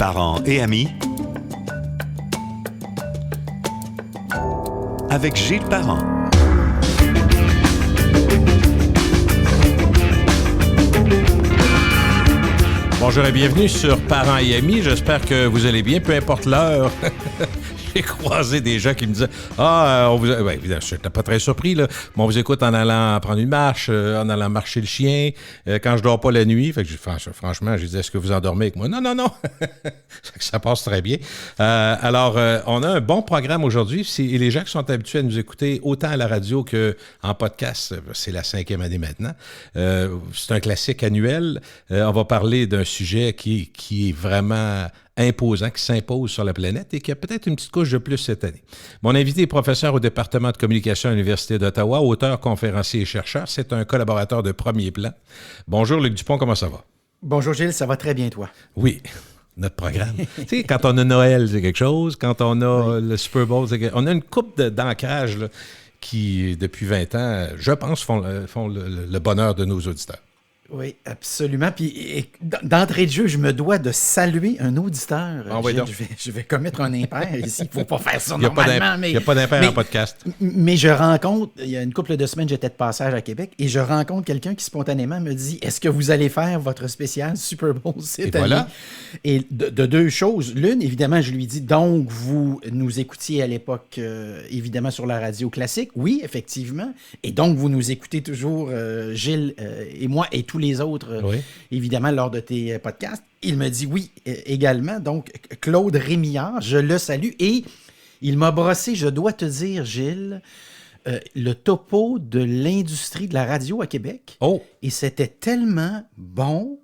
parents et amis avec Gilles Parent. Bonjour et bienvenue sur Parents et Amis. J'espère que vous allez bien, peu importe l'heure. J'ai croisé des gens qui me disaient « Ah, on vous a... » Ouais, évidemment, je n'étais pas très surpris, là. Mais on vous écoute en allant prendre une marche, en allant marcher le chien, quand je dors pas la nuit. Fait que franchement, je disais « Est-ce que vous endormez avec moi? » Non, non, non. Ça passe très bien. Alors, on a un bon programme aujourd'hui. Et les gens qui sont habitués à nous écouter autant à la radio qu'en podcast, c'est la 5e année maintenant. C'est un classique annuel. On va parler d'un sujet qui est vraiment imposant, qui s'impose sur la planète et qui a peut-être une petite couche de plus cette année. Mon invité est professeur au département de communication à l'Université d'Ottawa, auteur, conférencier et chercheur. C'est un collaborateur de premier plan. Bonjour Luc Dupont, comment ça va? Bonjour Gilles, ça va très bien toi? Oui, notre programme. Tu sais, quand on a Noël, c'est quelque chose. Quand on a le Super Bowl, c'est quelque chose. On a une coupe d'ancrage là, qui, depuis 20 ans, je pense, font le bonheur de nos auditeurs. Oui, absolument. Puis d'entrée de jeu, je me dois de saluer un auditeur. Je vais commettre un impair ici. Il ne faut pas faire ça normalement. Il n'y a pas d'impair en podcast. Mais je rencontre, il y a une couple de semaines, j'étais de passage à Québec et je rencontre quelqu'un qui spontanément me dit « Est-ce que vous allez faire votre spécial Super Bowl cette année? » Voilà. Et de deux choses. L'une, évidemment, je lui dis « Donc, vous nous écoutiez à l'époque, évidemment, sur la radio classique. » Oui, effectivement. Et donc, vous nous écoutez toujours, Gilles et moi et tous les autres, évidemment, lors de tes podcasts. Il me dit oui également. Donc, Claude Rémillard, je le salue. Et il m'a brossé, je dois te dire, Gilles, le topo de l'industrie de la radio à Québec. Oh! Et c'était tellement bon.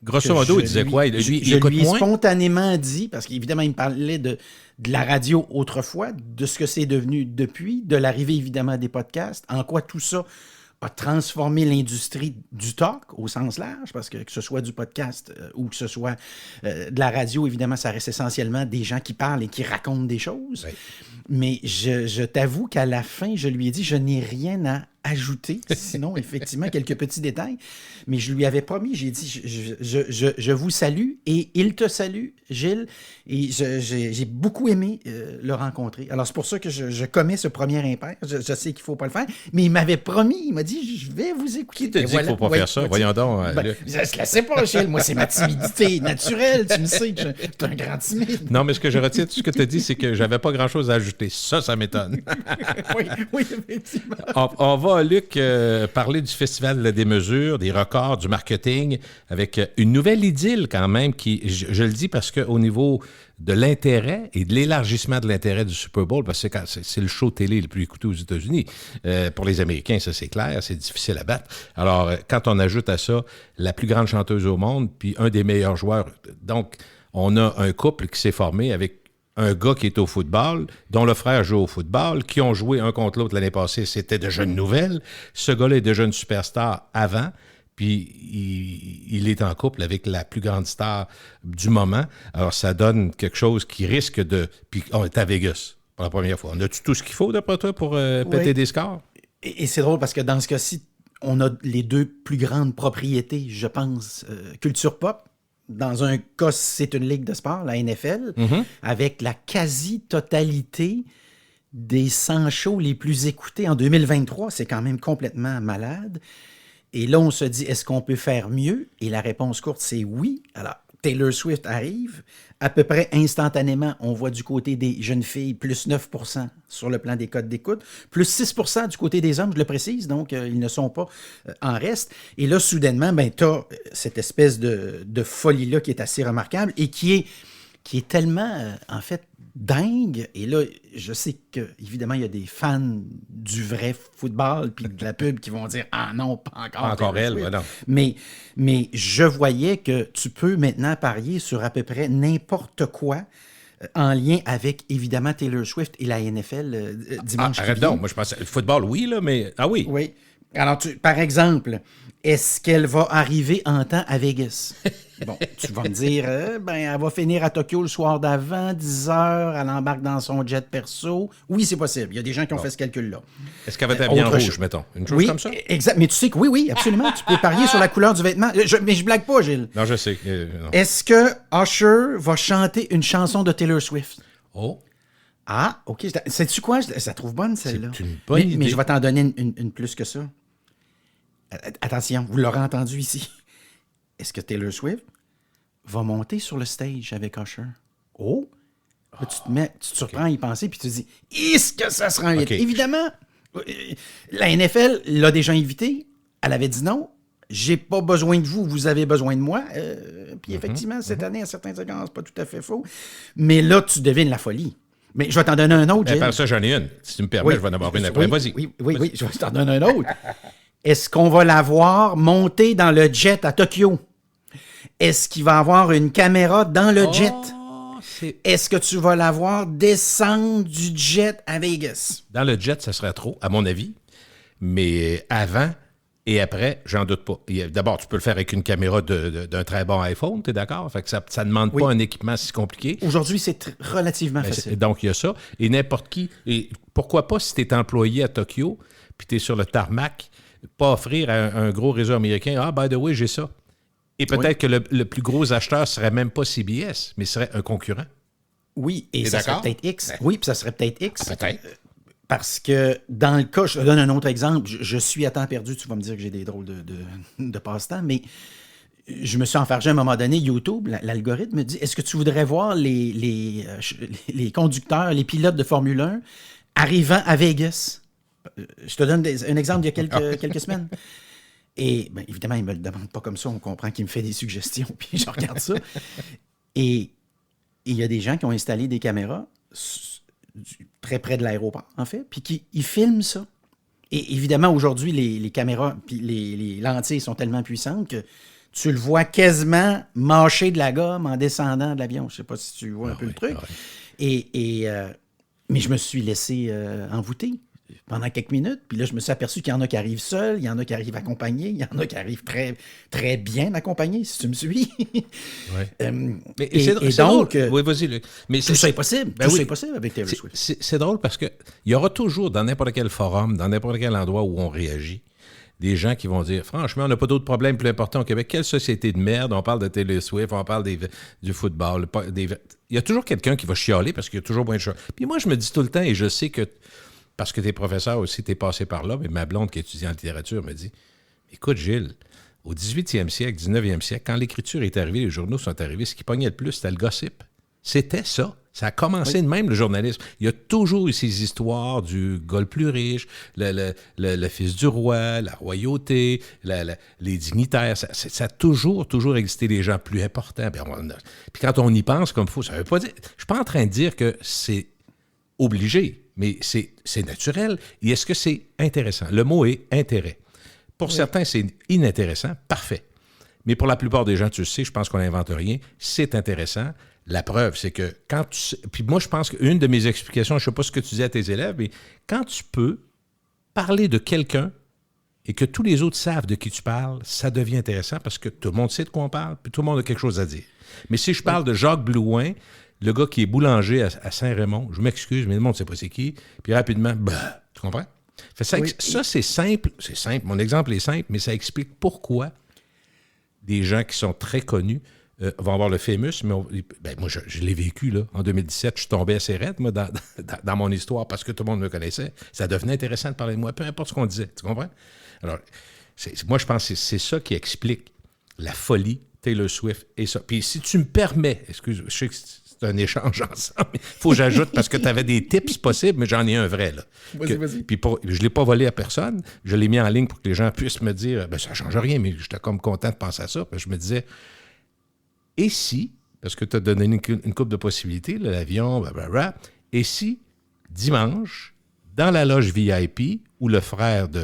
Grosso modo, il disait quoi? Je lui ai spontanément dit, parce qu'évidemment, il me parlait de la radio autrefois, de ce que c'est devenu depuis, de l'arrivée, évidemment, des podcasts, en quoi tout ça a transformé l'industrie du talk au sens large, parce que ce soit du podcast ou que ce soit de la radio, évidemment, ça reste essentiellement des gens qui parlent et qui racontent des choses. Oui. Mais je t'avoue qu'à la fin, je lui ai dit, je n'ai rien à ajouter, sinon, effectivement, quelques petits détails. Mais je lui avais promis, j'ai dit, je vous salue et il te salue, Gilles. Et j'ai beaucoup aimé le rencontrer. Alors, c'est pour ça que je commets ce premier impair. Je sais qu'il ne faut pas le faire, mais il m'avait promis, il m'a dit, je vais vous écouter. Qui te dit qu'il ne faut pas faire ça? Voyons donc. Je ne sais pas, Gilles. Moi, c'est ma timidité naturelle. Tu me sais que je suis un grand timide. Non, mais ce que je retiens de ce que tu as dit, c'est que j'avais pas grand-chose à ajouter. Ça m'étonne. oui, effectivement. On va, Luc, parler du Festival des mesures, des records, du marketing, avec une nouvelle idylle quand même qui, je le dis parce qu'au niveau de l'intérêt et de l'élargissement de l'intérêt du Super Bowl, parce que c'est le show télé le plus écouté aux États-Unis. Pour les Américains, ça c'est clair, c'est difficile à battre. Alors, quand on ajoute à ça la plus grande chanteuse au monde, puis un des meilleurs joueurs, donc on a un couple qui s'est formé avec un gars qui est au football, dont le frère joue au football, qui ont joué un contre l'autre l'année passée, c'était déjà une nouvelle. Ce gars-là est déjà une superstar avant, puis il est en couple avec la plus grande star du moment. Alors, ça donne quelque chose qui risque de... Puis on est à Vegas pour la première fois. On a-tu tout ce qu'il faut, d'après toi, pour péter des scores? Et c'est drôle parce que dans ce cas-ci, on a les deux plus grandes propriétés, je pense, culture pop. Dans un cas, c'est une ligue de sport, la NFL, avec la quasi-totalité des 100 shows les plus écoutés en 2023. C'est quand même complètement malade. Et là, on se dit, est-ce qu'on peut faire mieux? Et la réponse courte, c'est oui. Alors, Taylor Swift arrive. À peu près instantanément, on voit du côté des jeunes filles plus 9% sur le plan des codes d'écoute, plus 6% du côté des hommes, je le précise, donc ils ne sont pas en reste. Et là, soudainement, tu as cette espèce de folie-là qui est assez remarquable et qui est tellement, en fait, dingue. Et là, je sais qu'évidemment, il y a des fans du vrai football puis de la pub qui vont dire « Ah non, pas encore. » Pas encore elle, voilà. Mais je voyais que tu peux maintenant parier sur à peu près n'importe quoi en lien avec, évidemment, Taylor Swift et la NFL dimanche qui vient. Non, moi je pensais, le football, oui, là, mais... Ah oui? Oui. Alors, par exemple, est-ce qu'elle va arriver en temps à Vegas? Bon, tu vas me dire, elle va finir à Tokyo le soir d'avant, 10 heures, elle embarque dans son jet perso. Oui, c'est possible. Il y a des gens qui ont fait ce calcul-là. Est-ce qu'elle va être habillée en Autre rouge, chose. mettons? Une chose Oui, comme ça? exact. Mais tu sais que oui, absolument. Tu peux parier sur la couleur du vêtement. Mais je blague pas, Gilles. Non, je sais. Non. Est-ce que Usher va chanter une chanson de Taylor Swift? Oh, Ah, OK. Sais-tu quoi? Je la trouve bonne, celle-là. C'est une bonne idée. Mais je vais t'en donner une plus que ça. Attention, vous l'aurez entendu ici. Est-ce que Taylor Swift va monter sur le stage avec Usher? Oh! Là, tu te surprends à y penser, puis tu te dis, est-ce que ça sera un hit? OK. Évidemment, la NFL l'a déjà invité. Elle avait dit non. J'ai pas besoin de vous, vous avez besoin de moi. Puis effectivement, cette année, à certains égards, c'est pas tout à fait faux. Mais là, tu devines la folie. Mais je vais t'en donner un autre, ben, Gilles. par ça, j'en ai une. Si tu me permets, je vais en avoir une après. Vas-y. Oui, je vais t'en donner un autre. Est-ce qu'on va la voir monter dans le jet à Tokyo? Est-ce qu'il va avoir une caméra dans le jet? Est-ce que tu vas la voir descendre du jet à Vegas? Dans le jet, ça serait trop, à mon avis. Mais avant et après, j'en doute pas. D'abord, tu peux le faire avec une caméra d'un très bon iPhone, tu es d'accord? Fait que ça ne demande pas un équipement si compliqué. Aujourd'hui, c'est relativement facile. Donc, il y a ça. Et n'importe qui. Et pourquoi pas, si tu es employé à Tokyo, puis tu es sur le tarmac, pas offrir à un gros réseau américain, ah, by the way, j'ai ça. Et peut-être que le plus gros acheteur serait même pas CBS, mais serait un concurrent. Oui, et ça serait peut-être X. Oui, puis ça serait peut-être X. Peut-être. Parce que dans le cas, je te donne un autre exemple, je suis à temps perdu, tu vas me dire que j'ai des drôles de passe-temps, mais je me suis enfargé à un moment donné, YouTube, l'algorithme me dit, est-ce que tu voudrais voir les conducteurs, les pilotes de Formule 1 arrivant à Vegas? Je te donne un exemple d'il y a quelques semaines. Et bien, évidemment, il ne me le demande pas comme ça, on comprend qu'il me fait des suggestions, puis je regarde ça. Et il y a des gens qui ont installé des caméras très près de l'aéroport, en fait, puis ils filment ça. Et évidemment, aujourd'hui, les caméras puis les lentilles sont tellement puissantes que tu le vois quasiment mâcher de la gomme en descendant de l'avion. Je ne sais pas si tu vois un peu le truc. Mais je me suis laissé envoûter pendant quelques minutes. Puis là, je me suis aperçu qu'il y en a qui arrivent seuls, il y en a qui arrivent accompagnés, il y en a qui arrivent très, très bien accompagnés, si tu me suis. Et donc, oui, vas-y. Mais tout ça est possible. Tout ça est possible avec Taylor Swift. C'est drôle parce qu'il y aura toujours, dans n'importe quel forum, dans n'importe quel endroit où on réagit, des gens qui vont dire, franchement, on n'a pas d'autres problèmes plus importants au Québec. Quelle société de merde? On parle de Taylor Swift, on parle du football. Il y a toujours quelqu'un qui va chialer parce qu'il y a toujours moins de choses. Puis moi, je me dis tout le temps, et je sais que, parce que t'es professeur aussi, t'es passé par là, mais ma blonde qui étudie en littérature me dit, écoute Gilles, au 18e siècle, 19e siècle, quand l'écriture est arrivée, les journaux sont arrivés, ce qui pognait le plus, c'était le gossip. C'était ça. Ça a commencé de même, le journalisme. Il y a toujours eu ces histoires du gars le plus riche, le fils du roi, la royauté, les dignitaires. Ça a toujours existé des gens plus importants. Puis quand on y pense comme il faut, ça veut pas dire... Je suis pas en train de dire que c'est obligé, mais c'est naturel. Et est-ce que c'est intéressant? Le mot est intérêt. Pour certains, c'est inintéressant. Parfait. Mais pour la plupart des gens, tu le sais, je pense qu'on n'invente rien. C'est intéressant. La preuve, c'est que quand tu... Puis moi, je pense qu'une de mes explications, je ne sais pas ce que tu dis à tes élèves, mais quand tu peux parler de quelqu'un et que tous les autres savent de qui tu parles, ça devient intéressant parce que tout le monde sait de quoi on parle, puis tout le monde a quelque chose à dire. Mais si je parle de Jacques Blouin, le gars qui est boulanger à Saint-Raymond, je m'excuse, mais le monde ne sait pas c'est qui, puis rapidement, tu comprends? Ça, c'est simple. C'est simple. Mon exemple est simple, mais ça explique pourquoi des gens qui sont très connus vont avoir le famous, mais moi, je l'ai vécu, là. En 2017, je suis tombé assez raide, moi, dans mon histoire, parce que tout le monde me connaissait. Ça devenait intéressant de parler de moi, peu importe ce qu'on disait. Tu comprends? Alors, moi, je pense que c'est ça qui explique la folie Taylor Swift et ça. Puis si tu me permets, excuse, je sais que c'est un échange ensemble, il faut que j'ajoute, parce que tu avais des tips possibles, mais j'en ai un vrai, là. Vas-y. Puis je ne l'ai pas volé à personne. Je l'ai mis en ligne pour que les gens puissent me dire, ça ne change rien, mais j'étais comme content de penser à ça. Puis je me disais, et si, parce que tu as donné une couple de possibilités, là, l'avion, blablabla, et si, dimanche, dans la loge VIP, où le frère du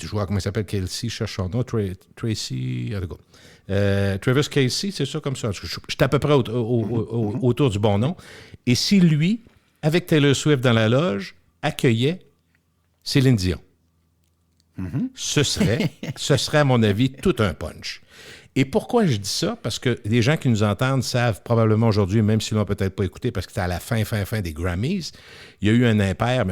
joueur, comment il s'appelle, Kelsey, cherche son nom, Tracy, en tout cas, Travis Kelsey, c'est ça comme ça. Je suis à peu près autour du bon nom. Et si lui, avec Taylor Swift dans la loge, accueillait Céline Dion, ce serait, à mon avis, tout un punch. Et pourquoi je dis ça? Parce que les gens qui nous entendent savent probablement aujourd'hui, même s'ils ne l'ont peut-être pas écouté, parce que c'était à la fin des Grammys, il y a eu un impair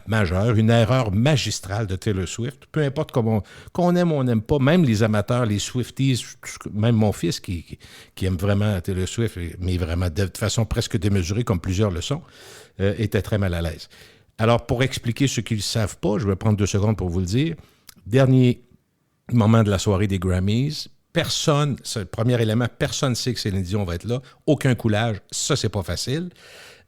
majeur, une erreur magistrale de Taylor Swift. Peu importe qu'on aime ou on n'aime pas, même les amateurs, les Swifties, même mon fils qui aime vraiment Taylor Swift, mais vraiment de façon presque démesurée, comme plusieurs le sont, était très mal à l'aise. Alors, pour expliquer ce qu'ils ne savent pas, je vais prendre 2 secondes pour vous le dire. Dernier moment de la soirée des Grammys, personne, c'est le premier élément, personne ne sait que Céline Dion va être là. Aucun coulage, ça, c'est pas facile.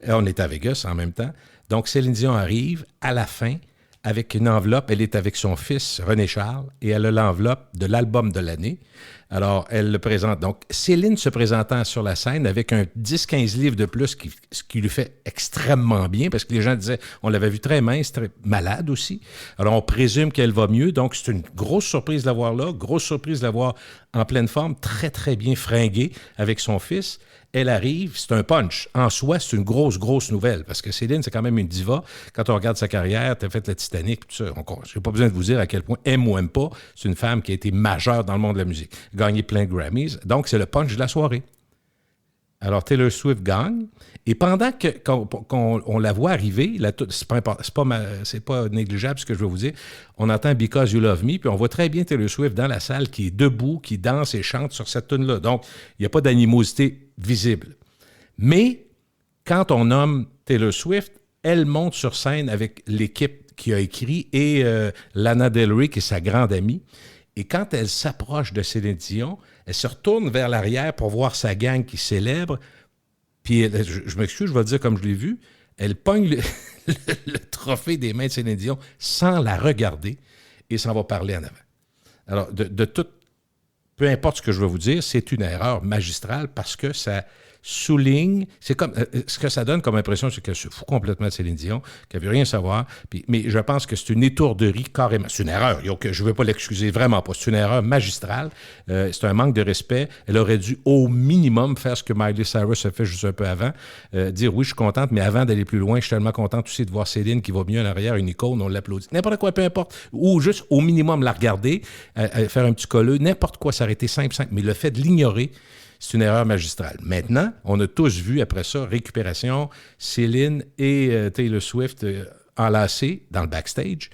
On est à Vegas en même temps. Donc, Céline Dion arrive à la fin avec une enveloppe. Elle est avec son fils, René Charles, et elle a l'enveloppe de l'album de l'année. Alors, elle le présente. Donc, Céline se présentant sur la scène avec un 10-15 livres de plus, ce qui lui fait extrêmement bien, parce que les gens disaient, on l'avait vu très mince, très malade aussi. Alors, on présume qu'elle va mieux. Donc, c'est une grosse surprise de la voir là, grosse surprise de la voir en pleine forme, très, très bien fringuée avec son fils. Elle arrive, c'est un punch. En soi, c'est une grosse nouvelle, parce que Céline, c'est quand même une diva. Quand on regarde sa carrière, elle a fait le Titanic, tout ça. Je n'ai pas besoin de vous dire à quel point, aime ou aime pas, c'est une femme qui a été majeure dans le monde de la musique. Gagné plein de Grammys. Donc, c'est le punch de la soirée. Alors, Taylor Swift gagne. Et pendant qu'on la voit arriver, c'est pas négligeable ce que je veux vous dire, on entend « Because You Love Me », puis on voit très bien Taylor Swift dans la salle qui est debout, qui danse et chante sur cette tune-là. Donc, il n'y a pas d'animosité visible. Mais, quand on nomme Taylor Swift, elle monte sur scène avec l'équipe qui a écrit et Lana Del Rey, qui est sa grande amie. Et quand elle s'approche de Céline Dion, elle se retourne vers l'arrière pour voir sa gang qui célèbre. Puis, je m'excuse, je vais le dire comme je l'ai vu, elle pogne le trophée des mains de Céline Dion sans la regarder et s'en va parler en avant. Alors, de tout, peu importe ce que je vais vous dire, c'est une erreur magistrale parce que ça souligne, c'est comme ce que ça donne comme impression, c'est qu'elle se fout complètement de Céline Dion, qu'elle ne veut rien savoir, mais je pense que c'est une étourderie carrément. C'est une erreur, je ne veux pas l'excuser, vraiment pas. C'est une erreur magistrale, c'est un manque de respect. Elle aurait dû au minimum faire ce que Miley Cyrus a fait juste un peu avant, dire oui, je suis contente, mais avant d'aller plus loin, je suis tellement contente aussi de voir Céline qui va mieux en arrière, une icône, on l'applaudit. N'importe quoi, peu importe. Ou juste au minimum la regarder, faire un petit colleux, n'importe quoi, ça aurait été simple, mais le fait de l'ignorer, c'est une erreur magistrale. Maintenant, on a tous vu après ça, récupération, Céline et Taylor Swift enlacés dans le backstage.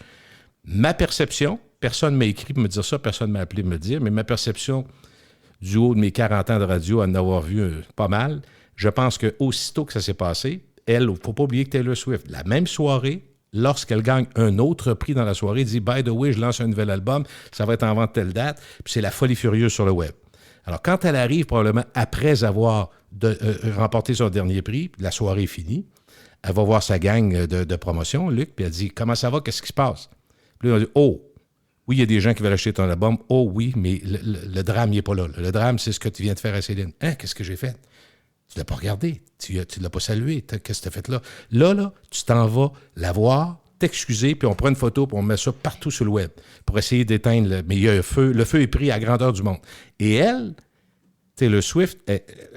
Ma perception, personne ne m'a écrit pour me dire ça, personne ne m'a appelé pour me le dire, mais ma perception du haut de mes 40 ans de radio, à en avoir vu pas mal, je pense qu'aussitôt que ça s'est passé, elle, il ne faut pas oublier que Taylor Swift, la même soirée, lorsqu'elle gagne un autre prix dans la soirée, dit « By the way, je lance un nouvel album, ça va être en vente telle date », puis c'est la folie furieuse sur le web. Alors, quand elle arrive, probablement après avoir remporté son dernier prix, la soirée est finie, elle va voir sa gang de promotion, Luc, puis elle dit « Comment ça va? Qu'est-ce qui se passe? » Puis là, on dit « Oh, oui, il y a des gens qui veulent acheter ton album. Oh oui, mais le drame, il n'est pas là. Le drame, c'est ce que tu viens de faire à Céline. Hein? Qu'est-ce que j'ai fait? Tu ne l'as pas regardé. Tu ne l'as pas salué. Qu'est-ce que tu as fait là? Là, tu t'en vas la voir, t'excuser, puis on prend une photo, puis on met ça partout sur le web pour essayer d'éteindre. Mais il y a un feu. Le feu est pris à grandeur du monde. Et elle, Taylor Swift,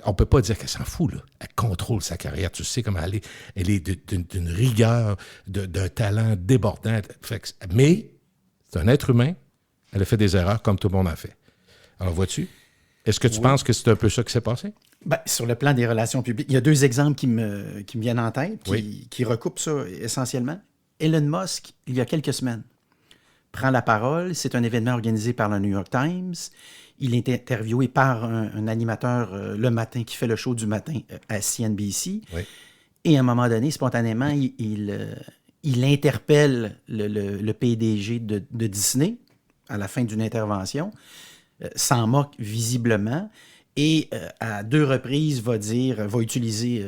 on ne peut pas dire qu'elle s'en fout. Là. Elle contrôle sa carrière. Tu sais comment elle est d'une rigueur, d'un talent débordant. Mais c'est un être humain. Elle a fait des erreurs comme tout le monde en fait. Alors, vois-tu? Est-ce que tu penses que c'est un peu ça qui s'est passé? Ben, sur le plan des relations publiques, il y a 2 exemples qui me viennent en tête, qui recoupent ça essentiellement. Elon Musk, il y a quelques semaines, prend la parole. C'est un événement organisé par le New York Times. Il est interviewé par un animateur le matin qui fait le show du matin à CNBC. Oui. Et à un moment donné, spontanément, il interpelle le PDG de Disney à la fin d'une intervention, s'en moque visiblement et à 2 reprises va utiliser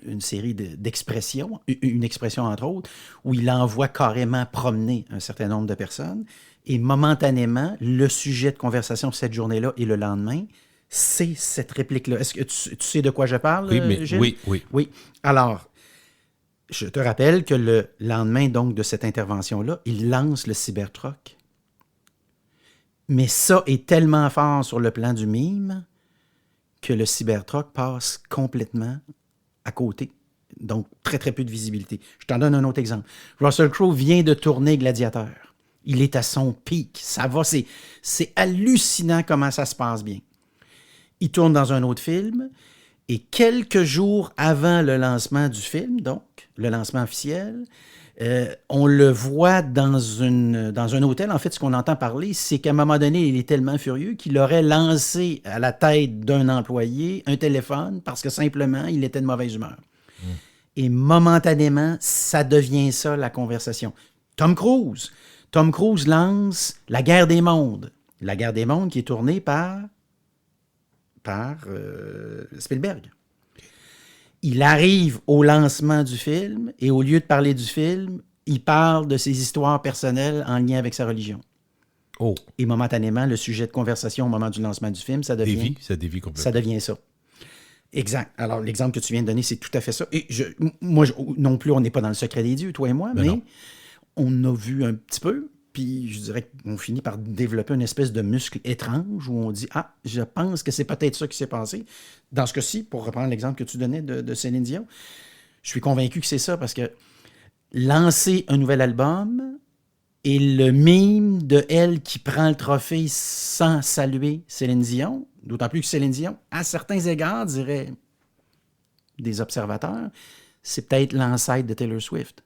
une série d'expressions, une expression entre autres, où il envoie carrément promener un certain nombre de personnes. Et momentanément, le sujet de conversation cette journée-là et le lendemain, c'est cette réplique-là. Est-ce que tu sais de quoi je parle, Gilles? Oui. Alors, je te rappelle que le lendemain donc de cette intervention-là, il lance le Cybertruck. Mais ça est tellement fort sur le plan du mime que le Cybertruck passe complètement à côté. Donc, très, très peu de visibilité. Je t'en donne un autre exemple. Russell Crowe vient de tourner Gladiateur. Il est à son pic. Ça va, c'est hallucinant comment ça se passe bien. il tourne dans un autre film, et quelques jours avant le lancement du film, donc le lancement officiel, on le voit dans un hôtel. En fait, ce qu'on entend parler, c'est qu'à un moment donné, il est tellement furieux qu'il aurait lancé à la tête d'un employé un téléphone parce que simplement, il était de mauvaise humeur. Et momentanément, ça devient ça, la conversation. Tom Cruise lance La Guerre des mondes. La Guerre des mondes qui est tournée par Spielberg. Il arrive au lancement du film et au lieu de parler du film, il parle de ses histoires personnelles en lien avec sa religion. Oh. Et momentanément, le sujet de conversation au moment du lancement du film, ça devient complètement. Ça devient ça. Exact. Alors, l'exemple que tu viens de donner, c'est tout à fait ça. Et non plus, on n'est pas dans le secret des dieux, toi et moi, mais non. On a vu un petit peu, puis je dirais qu'on finit par développer une espèce de muscle étrange où on dit « Ah, je pense que c'est peut-être ça qui s'est passé. » Dans ce cas-ci, pour reprendre l'exemple que tu donnais de Céline Dion, je suis convaincu que c'est ça parce que lancer un nouvel album et le mime de elle qui prend le trophée sans saluer Céline Dion, d'autant plus que Céline Dion, à certains égards, dirait des observateurs, c'est peut-être l'ancêtre de Taylor Swift.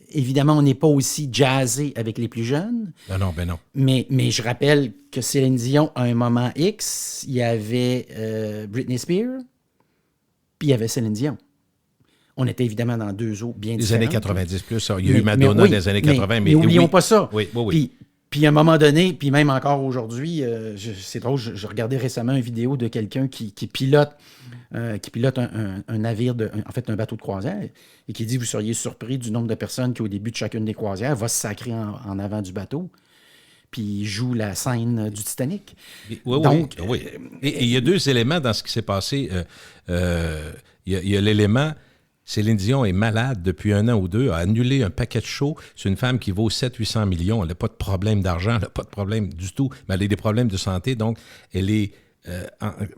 Évidemment, on n'est pas aussi jazzé avec les plus jeunes. Non. Mais je rappelle que Céline Dion, à un moment X, il y avait Britney Spears, puis il y avait Céline Dion. On était évidemment dans deux eaux bien différentes. Les années 90 plus. Il y a eu Madonna dans les années 80. Mais n'oublions pas ça. Oui. Puis à un moment donné, puis même encore aujourd'hui, c'est drôle, je regardais récemment une vidéo de quelqu'un qui pilote un navire, en fait un bateau de croisière, et qui dit, vous seriez surpris du nombre de personnes qui, au début de chacune des croisières, va se sacrer en avant du bateau, puis il joue la scène du Titanic. Oui. Et il y a deux éléments dans ce qui s'est passé. Il y a l'élément... Céline Dion est malade depuis 1 an ou 2, a annulé un paquet de shows. C'est une femme qui vaut 700-800 millions. Elle n'a pas de problème d'argent, elle n'a pas de problème du tout, mais elle a des problèmes de santé. Donc, elle est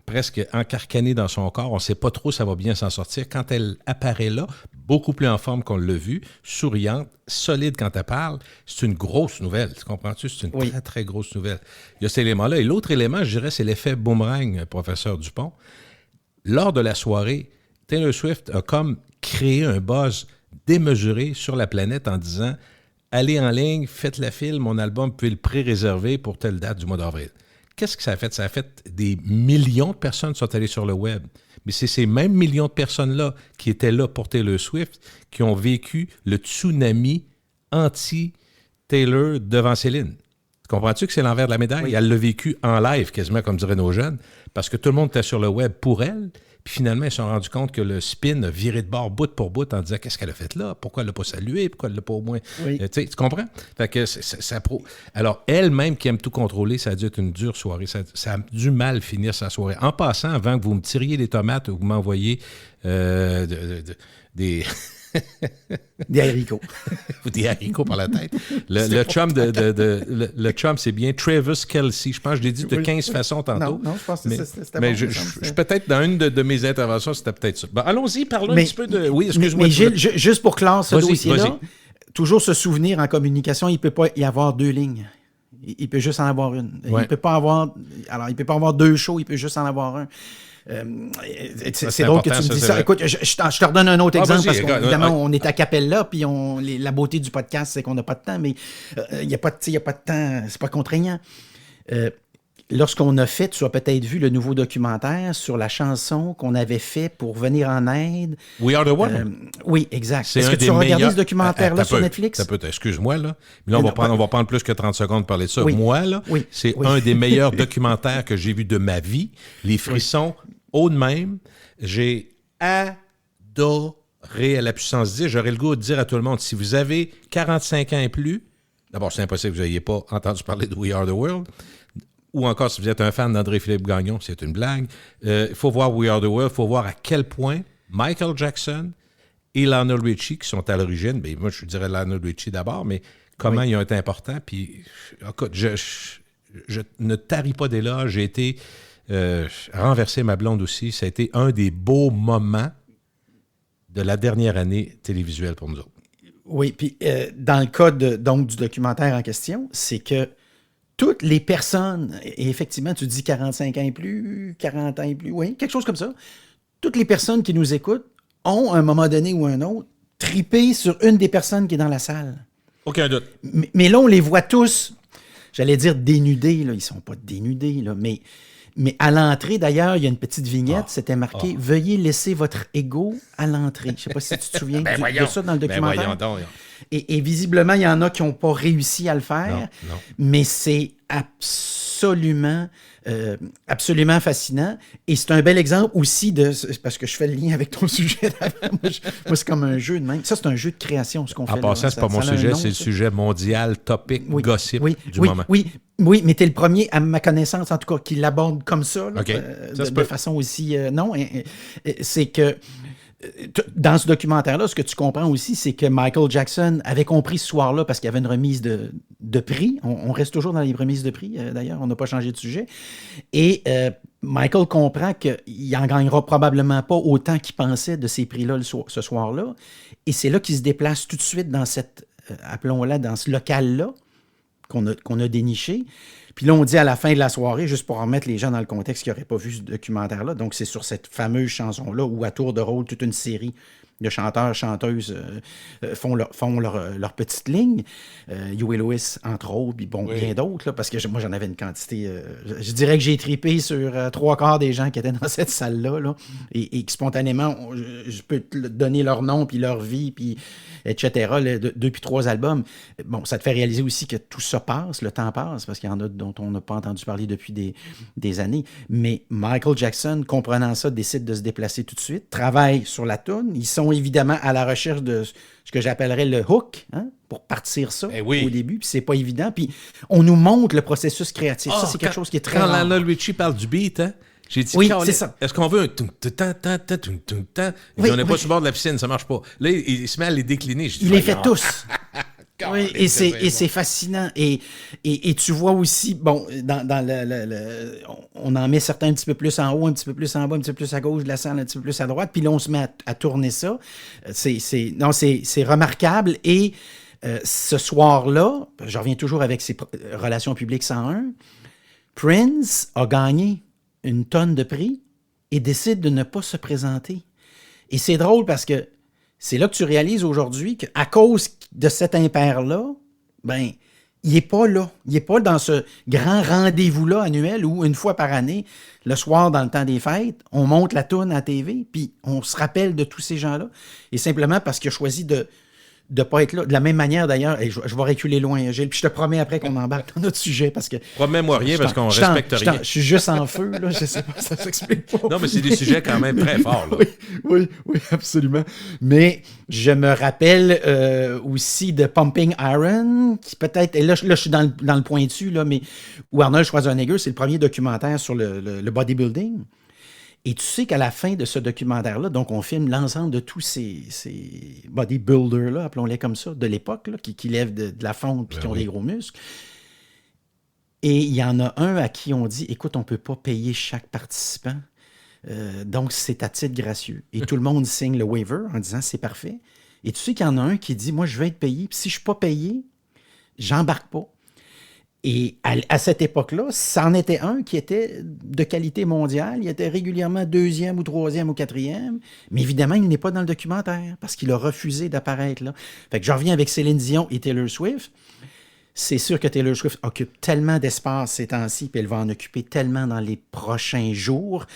presque encarcanée dans son corps. On ne sait pas trop ça va bien s'en sortir. Quand elle apparaît là, beaucoup plus en forme qu'on l'a vu, souriante, solide quand elle parle, c'est une grosse nouvelle. Tu comprends-tu? C'est une très, très grosse nouvelle. Il y a cet élément-là. Et l'autre élément, je dirais, c'est l'effet boomerang, professeur Dupont. Lors de la soirée, Taylor Swift a comme créé un buzz démesuré sur la planète en disant « Allez en ligne, faites la file, mon album, vous pouvez le pré-réserver pour telle date du mois d'avril. » Qu'est-ce que ça a fait? Ça a fait des millions de personnes sont allées sur le web. Mais c'est ces mêmes millions de personnes-là qui étaient là pour Taylor Swift qui ont vécu le tsunami anti-Taylor devant Céline. Comprends-tu que c'est l'envers de la médaille? Oui. Elle l'a vécu en live, quasiment comme diraient nos jeunes, parce que tout le monde était sur le web pour elle. Puis finalement, ils se sont rendus compte que le spin a viré de bord bout pour bout en disant qu'est-ce qu'elle a fait là? Pourquoi elle ne l'a pas salué? Pourquoi elle ne l'a pas au moins... tu comprends? Fait que Alors, elle-même qui aime tout contrôler, ça a dû être une dure soirée. Ça a dû mal finir sa soirée. En passant, avant que vous me tiriez des tomates ou que vous m'envoyiez des... Des haricots. Des haricots par la tête. Le chum, c'est bien Travis Kelce. Je pense que je l'ai dit de 15 façons tantôt. Non, je pense que c'était mais bon. Je peut-être dans une de mes interventions, c'était peut-être ça. Bon, allons-y, parlons un petit peu de... Oui, excuse-moi. Mais Gilles, juste pour clore ce dossier-là, toujours se souvenir en communication, il ne peut pas y avoir deux lignes. Il peut juste en avoir une. Ouais. Il peut pas avoir deux shows, il peut juste en avoir un. C'est drôle que tu me dis ça. Écoute, je te redonne un autre exemple parce qu'évidemment, on est à Capella, puis la beauté du podcast, c'est qu'on n'a pas de temps, mais il n'y a pas de temps, c'est pas contraignant. Lorsqu'on a fait, tu as peut-être vu le nouveau documentaire sur la chanson qu'on avait fait pour venir en aide. We Are the World. Oui, exact. Est-ce que tu as regardé ce documentaire-là sur Netflix? Excuse-moi, là. Mais là, on va prendre plus que 30 secondes pour parler de ça. Oui. Moi, là, c'est un des meilleurs documentaires que j'ai vu de ma vie. Les frissons, haut de même. J'ai adoré à la puissance 10. J'aurais le goût de dire à tout le monde, si vous avez 45 ans et plus, d'abord, c'est impossible que vous n'ayez pas entendu parler de We Are the World. Ou encore, si vous êtes un fan d'André-Philippe Gagnon, c'est une blague. Il faut voir We Are the World, il faut voir à quel point Michael Jackson et Lionel Richie, qui sont à l'origine, bien, moi je dirais Lionel Richie d'abord, mais comment ils ont été importants. Puis, écoute, je ne taris pas d'éloges. J'ai été renversé ma blonde aussi. Ça a été un des beaux moments de la dernière année télévisuelle pour nous autres. Oui, puis dans le cas du documentaire en question, c'est que toutes les personnes, et effectivement, tu dis 45 ans et plus, 40 ans et plus, oui, quelque chose comme ça, toutes les personnes qui nous écoutent ont, à un moment donné ou un autre, trippé sur une des personnes qui est dans la salle. Aucun doute. Mais là, on les voit tous, j'allais dire dénudés, là. Ils ne sont pas dénudés, là, mais à l'entrée, d'ailleurs, il y a une petite vignette, c'était marqué « Veuillez laisser votre ego à l'entrée ». Je ne sais pas si tu te souviens de ça dans le documentaire. Et visiblement, il y en a qui n'ont pas réussi à le faire, non. Mais c'est absolument fascinant. Et c'est un bel exemple aussi parce que je fais le lien avec ton sujet d'avant. Moi, c'est comme un jeu de même. Ça, c'est un jeu de création, ce qu'on fait. En passant, c'est pas mon sujet, c'est le sujet mondial, topic, gossip du moment. Oui, mais tu es le premier, à ma connaissance, en tout cas, qui l'aborde comme ça, là, de façon aussi... non, c'est que dans ce documentaire-là, ce que tu comprends aussi, c'est que Michael Jackson avait compris ce soir-là, parce qu'il y avait une remise de prix. On reste toujours dans les remises de prix, d'ailleurs, on n'a pas changé de sujet. Et Michael comprend qu'il n'en gagnera probablement pas autant qu'il pensait de ces prix-là ce soir-là. Et c'est là qu'il se déplace tout de suite dans cette, appelons-la, dans ce local-là, qu'on a déniché. Puis là, on dit à la fin de la soirée, juste pour remettre les gens dans le contexte qui n'auraient pas vu ce documentaire-là, donc c'est sur cette fameuse chanson-là où, à tour de rôle, toute une série de chanteurs, chanteuses font leur petite ligne. Huey Lewis, entre autres, puis bien d'autres, là, parce que moi, j'en avais une quantité... je dirais que j'ai tripé sur 3/4 des gens qui étaient dans cette salle-là, là, et que spontanément, je peux te donner leur nom, puis leur vie, puis etc., 2 puis 3 albums. Bon, ça te fait réaliser aussi que tout ça passe, le temps passe, parce qu'il y en a dont on n'a pas entendu parler depuis des années. Mais Michael Jackson, comprenant ça, décide de se déplacer tout de suite, travaille sur la toune. Ils sont évidemment à la recherche de ce que j'appellerais le hook, pour partir ça au début, puis c'est pas évident. Puis on nous montre le processus créatif. Ça, c'est quelque chose qui est très rare. Quand Lionel Richie parle du beat, j'ai dit, c'est ça. Est-ce qu'on veut un tum-tum-tam-tam-tam-tum-tum-tam? On n'est pas sur le bord de la piscine, ça marche pas. Là, il se met à les décliner. Il les fait tous. Oui, et c'est fascinant. Et tu vois aussi, bon, on en met certains un petit peu plus en haut, un petit peu plus en bas, un petit peu plus à gauche de la salle, un petit peu plus à droite, puis là, on se met à tourner ça. C'est remarquable. Et ce soir-là, je reviens toujours avec ses relations publiques 101, Prince a gagné une tonne de prix et décide de ne pas se présenter. Et c'est drôle parce que c'est là que tu réalises aujourd'hui qu'à cause de cet impair-là, ben, il n'est pas là. Il n'est pas dans ce grand rendez-vous-là annuel où, une fois par année, le soir, dans le temps des fêtes, on monte la toune à la TV, puis on se rappelle de tous ces gens-là. Et simplement parce qu'il a choisi de ne pas être là. De la même manière, d'ailleurs, et je vais reculer loin, Gilles, puis je te promets après qu'on embarque dans notre sujet, parce que... Promets-moi rien, parce qu'on respecte rien. Je suis juste en feu, là, je sais pas, ça s'explique pas. Non, mais c'est des sujets quand même très forts, là. Oui, absolument. Mais je me rappelle aussi de Pumping Iron, qui peut-être... Et là, je suis dans le pointu, là, mais où Arnold Schwarzenegger, c'est le premier documentaire sur le bodybuilding. Et tu sais qu'à la fin de ce documentaire-là, donc on filme l'ensemble de tous ces bodybuilders-là, appelons-les comme ça, de l'époque, là, qui lèvent de la fonte puis qui ont des gros muscles. Et il y en a un à qui on dit, écoute, on ne peut pas payer chaque participant, donc c'est à titre gracieux. Et tout le monde signe le waiver en disant, c'est parfait. Et tu sais qu'il y en a un qui dit, moi, je vais être payé, puis si je ne suis pas payé, j'embarque pas. Et à cette époque-là, c'en était un qui était de qualité mondiale. Il était régulièrement 2e ou 3e ou 4e. Mais évidemment, il n'est pas dans le documentaire parce qu'il a refusé d'apparaître là. Fait que je reviens avec Céline Dion et Taylor Swift. C'est sûr que Taylor Swift occupe tellement d'espace ces temps-ci, puis elle va en occuper tellement dans les prochains jours.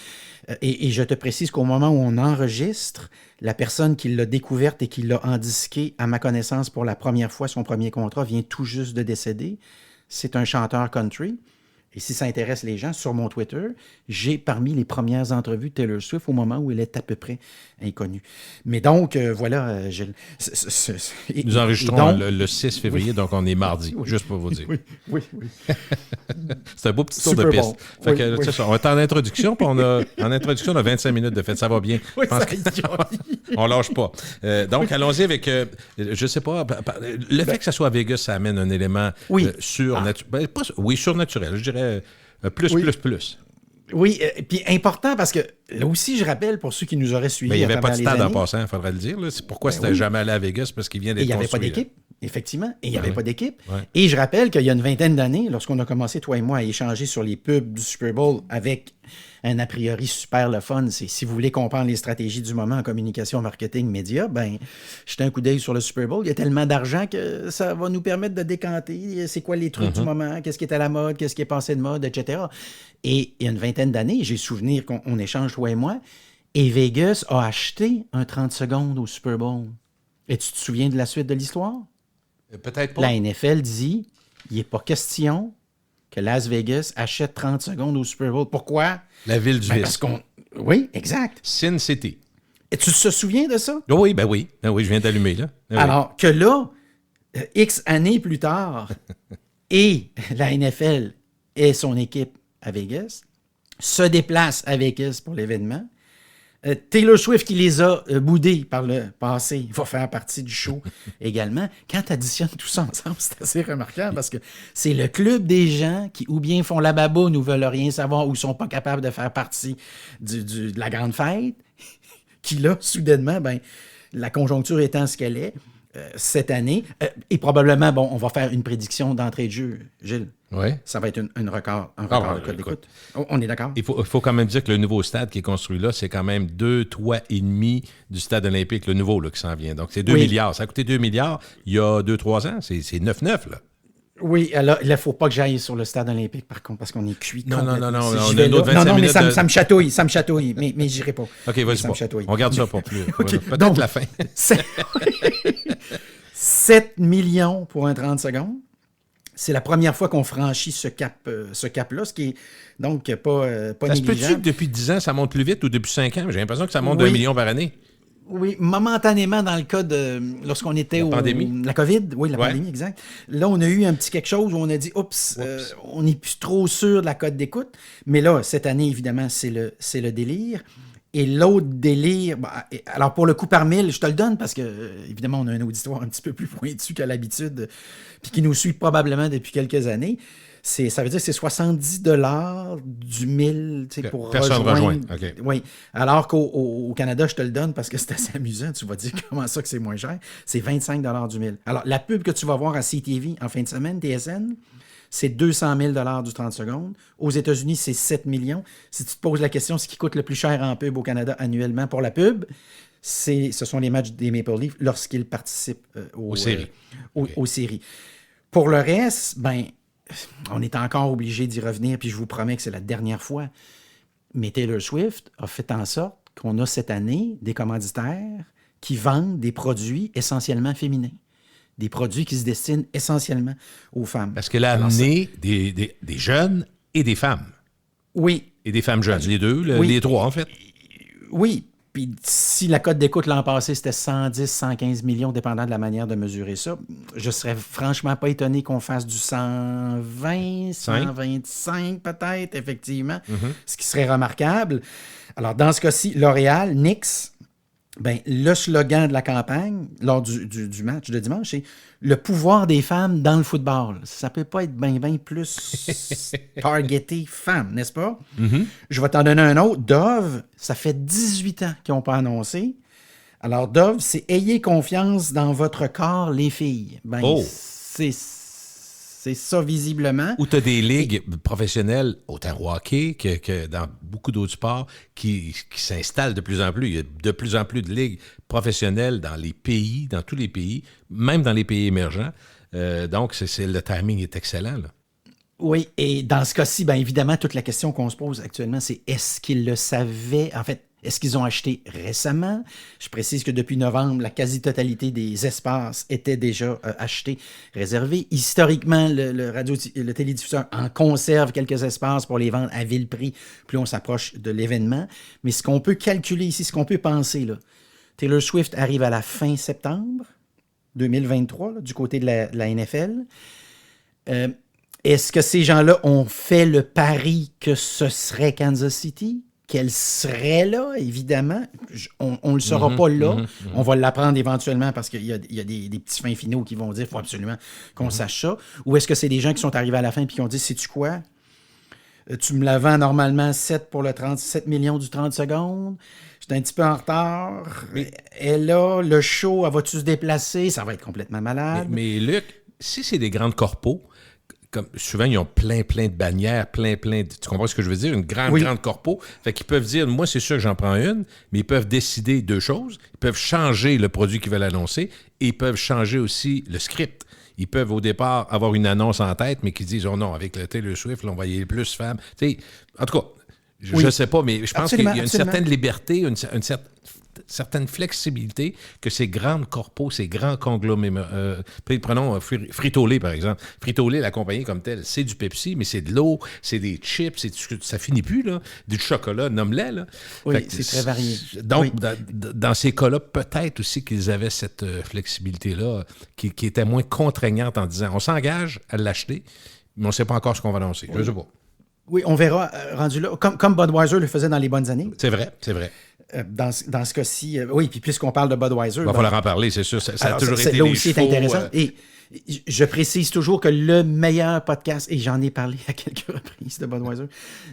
Et je te précise qu'au moment où on enregistre, la personne qui l'a découverte et qui l'a endisquée, à ma connaissance, pour la première fois, son premier contrat, vient tout juste de décéder. C'est un chanteur country. Et si ça intéresse les gens, sur mon Twitter, j'ai parmi les premières entrevues de Taylor Swift au moment où elle est à peu près inconnue. Mais donc, voilà, Gilles. Nous enregistrons le 6 février, donc on est mardi, juste pour vous dire. Oui. C'est un beau petit tour de piste. Bon. Fait que, ça, on est en introduction, puis on a 25 minutes de fête. Ça va bien. Oui, on lâche pas. Donc, allons-y avec, je sais pas, le fait que ça soit à Vegas, ça amène un élément surnaturel. Surnaturel, je dirais plus. Oui, puis important parce que là aussi, je rappelle pour ceux qui nous auraient suivis. Mais il n'y avait pas de stade en passant, il faudrait le dire. Là. Pourquoi c'était jamais allé à Vegas? Parce qu'il vient d'être construit. Il n'y avait pas d'équipe. Effectivement. Et il n'y avait Ouais. pas d'équipe. Ouais. Et je rappelle qu'il y a une vingtaine d'années, lorsqu'on a commencé, toi et moi, à échanger sur les pubs du Super Bowl avec un a priori super le fun, c'est si vous voulez comprendre les stratégies du moment en communication, marketing, médias, ben, jetez un coup d'œil sur le Super Bowl. Il y a tellement d'argent que ça va nous permettre de décanter c'est quoi les trucs du moment, qu'est-ce qui est à la mode, qu'est-ce qui est passé de mode, etc. Et il y a une vingtaine d'années, j'ai souvenir qu'on échange, toi et moi, et Vegas a acheté un 30 secondes au Super Bowl. Et tu te souviens de la suite de l'histoire? Peut-être pas. La NFL dit, il n'est pas question que Las Vegas achète 30 secondes au Super Bowl. Pourquoi? La ville du Ben, vice. parce qu'on... Oui, exact. Sin City. Et tu te souviens de ça? Oh oui, ben oui. Ben oui, je viens d'allumer, là. Ben oui. Alors que là, X années plus tard, et la NFL et son équipe à Vegas se déplacent à Vegas pour l'événement. Taylor Swift, qui les a boudés par le passé, va faire partie du show également. Quand tu additionnes tout ça ensemble, c'est assez remarquable parce que c'est le club des gens qui ou bien font la baboune ou veulent rien savoir ou sont pas capables de faire partie de la grande fête, qui là, soudainement, ben, la conjoncture étant ce qu'elle est, cette année, et probablement, bon, on va faire une prédiction d'entrée de jeu, Gilles. Oui. Ça va être un record ouais, de code d'écoute. On est d'accord? Il faut quand même dire que le nouveau stade qui est construit là, c'est quand même 2 toits et demi du stade olympique, le nouveau là, qui s'en vient. Donc, c'est 2 milliards. Ça a coûté 2 milliards il y a 2-3 ans. C'est 9-9, là. Oui, alors, il ne faut pas que j'aille sur le stade olympique, par contre, parce qu'on est cuit. Non, complètement. on Si a j'y vais une autre là- 25 non, mais minutes de- ça me chatouille, mais j'irai pas. OK, vas-y Ça me pas. chatouille. On garde ça pour plus. OK, Peut-être donc- la fin. 7 millions pour un 30 secondes. C'est la première fois qu'on franchit ce cap-là, ce qui est donc pas Ça se peut-tu que négligeable. depuis 10 ans, ça monte plus vite ou depuis 5 ans? J'ai l'impression que ça monte Oui. d'1 million par année. Oui, momentanément, dans le cas de lorsqu'on était La pandémie. La COVID, oui, la Ouais. pandémie, exact. Là, on a eu un petit quelque chose où on a dit, oups. On n'est plus trop sûr de la cote d'écoute. Mais là, cette année, évidemment, c'est le délire. Et l'autre délire, alors pour le coup par mille, je te le donne parce que, évidemment, on a un auditoire un petit peu plus pointu qu'à l'habitude, puis qui nous suit probablement depuis quelques années. Ça veut dire que c'est 70 $ du 1000 pour Personne rejoindre. rejoint, OK. Oui. Alors qu'au Canada, je te le donne parce que c'est assez amusant. Tu vas dire comment ça que c'est moins cher. C'est 25 $ du 1000. Alors, la pub que tu vas voir à CTV en fin de semaine, TSN, c'est 200 000 $ du 30 secondes. Aux États-Unis, c'est 7 millions. Si tu te poses la question, ce qui coûte le plus cher en pub au Canada annuellement pour la pub, ce sont les matchs des Maple Leafs lorsqu'ils participent Aux séries. aux séries. Pour le reste, ben, on est encore obligé d'y revenir, puis je vous promets que c'est la dernière fois. Mais Taylor Swift a fait en sorte qu'on a cette année des commanditaires qui vendent des produits essentiellement féminins. Des produits qui se destinent essentiellement aux femmes. Parce qu'elle a amené des jeunes et des femmes. Oui, Et des femmes jeunes. Les deux, Oui. les trois, en fait. oui. Puis si la cote d'écoute l'an passé, c'était 110, 115 millions, dépendant de la manière de mesurer ça, je serais franchement pas étonné qu'on fasse du 120, 125 peut-être, effectivement, ce qui serait remarquable. Alors, dans ce cas-ci, L'Oréal, NYX, ben, le slogan de la campagne, lors du match de dimanche, c'est « Le pouvoir des femmes dans le football ». Ça peut pas être bien plus targeté femmes, n'est-ce pas? Je vais t'en donner un autre. Dove, ça fait 18 ans qu'ils n'ont pas annoncé. Alors, Dove, c'est « Ayez confiance dans votre corps, les filles ». Ben, c'est ça, visiblement. Où tu as des ligues professionnelles, autant au hockey que dans beaucoup d'autres sports, qui s'installent de plus en plus. Il y a de plus en plus de ligues professionnelles dans les pays, dans tous les pays, même dans les pays émergents. Donc, le timing est excellent, là. Oui, et dans ce cas-ci, bien évidemment, toute la question qu'on se pose actuellement, c'est est-ce qu'ils le savaient? En fait, est-ce qu'ils ont acheté récemment? Je précise que depuis novembre, la quasi-totalité des espaces étaient déjà achetés, réservés. Historiquement, le télédiffuseur en conserve quelques espaces pour les vendre à vil prix, plus on s'approche de l'événement. Mais ce qu'on peut calculer ici, ce qu'on peut penser, là, Taylor Swift arrive à la fin septembre 2023, là, du côté de la NFL. Est-ce que ces gens-là ont fait le pari que ce serait Kansas City? Qu'elle serait là, évidemment. On ne le saura pas là. On va l'apprendre éventuellement parce qu'il y a des petits fins finaux qui vont dire qu'il faut absolument qu'on sache ça. Ou est-ce que c'est des gens qui sont arrivés à la fin et qui ont dit, sais-tu quoi? Tu me la vends normalement 7 millions du 30 secondes. J'étais un petit peu en retard. Et là, le show, elle va-tu se déplacer? Ça va être complètement malade. Mais Luc, si c'est des grandes corpos, comme souvent, ils ont plein de bannières, tu comprends ce que je veux dire? Une grande corpo. Fait qu'ils peuvent dire, moi, c'est sûr que j'en prends une, mais ils peuvent décider deux choses. Ils peuvent changer le produit qu'ils veulent annoncer et ils peuvent changer aussi le script. Ils peuvent, au départ, avoir une annonce en tête, mais qui disent, oh non, avec le Taylor Swift, là, on va y aller plus femmes. Tu sais, en tout cas, je ne sais pas, mais je pense qu'il y a une certaine liberté, une certaine flexibilité que ces grandes corpos, ces grands conglomérats, prenons Frito-Lay, par exemple. Frito-Lay, la compagnie comme telle, c'est du Pepsi, mais c'est de l'eau, c'est des chips, ça finit plus, là. Du chocolat, nomme-les, là. Oui, c'est très varié. Donc, dans ces cas-là, peut-être aussi qu'ils avaient cette flexibilité-là qui était moins contraignante en disant, on s'engage à l'acheter, mais on ne sait pas encore ce qu'on va annoncer. Je ne sais pas. Oui, on verra, rendu là, comme Budweiser le faisait dans les bonnes années. C'est vrai. Dans ce cas-ci, oui, puis puisqu'on parle de Budweiser... Il va falloir en parler, c'est sûr. Ça a toujours été là les aussi, chevaux, c'est intéressant. Et je précise toujours que le meilleur podcast, et j'en ai parlé à quelques reprises de Budweiser,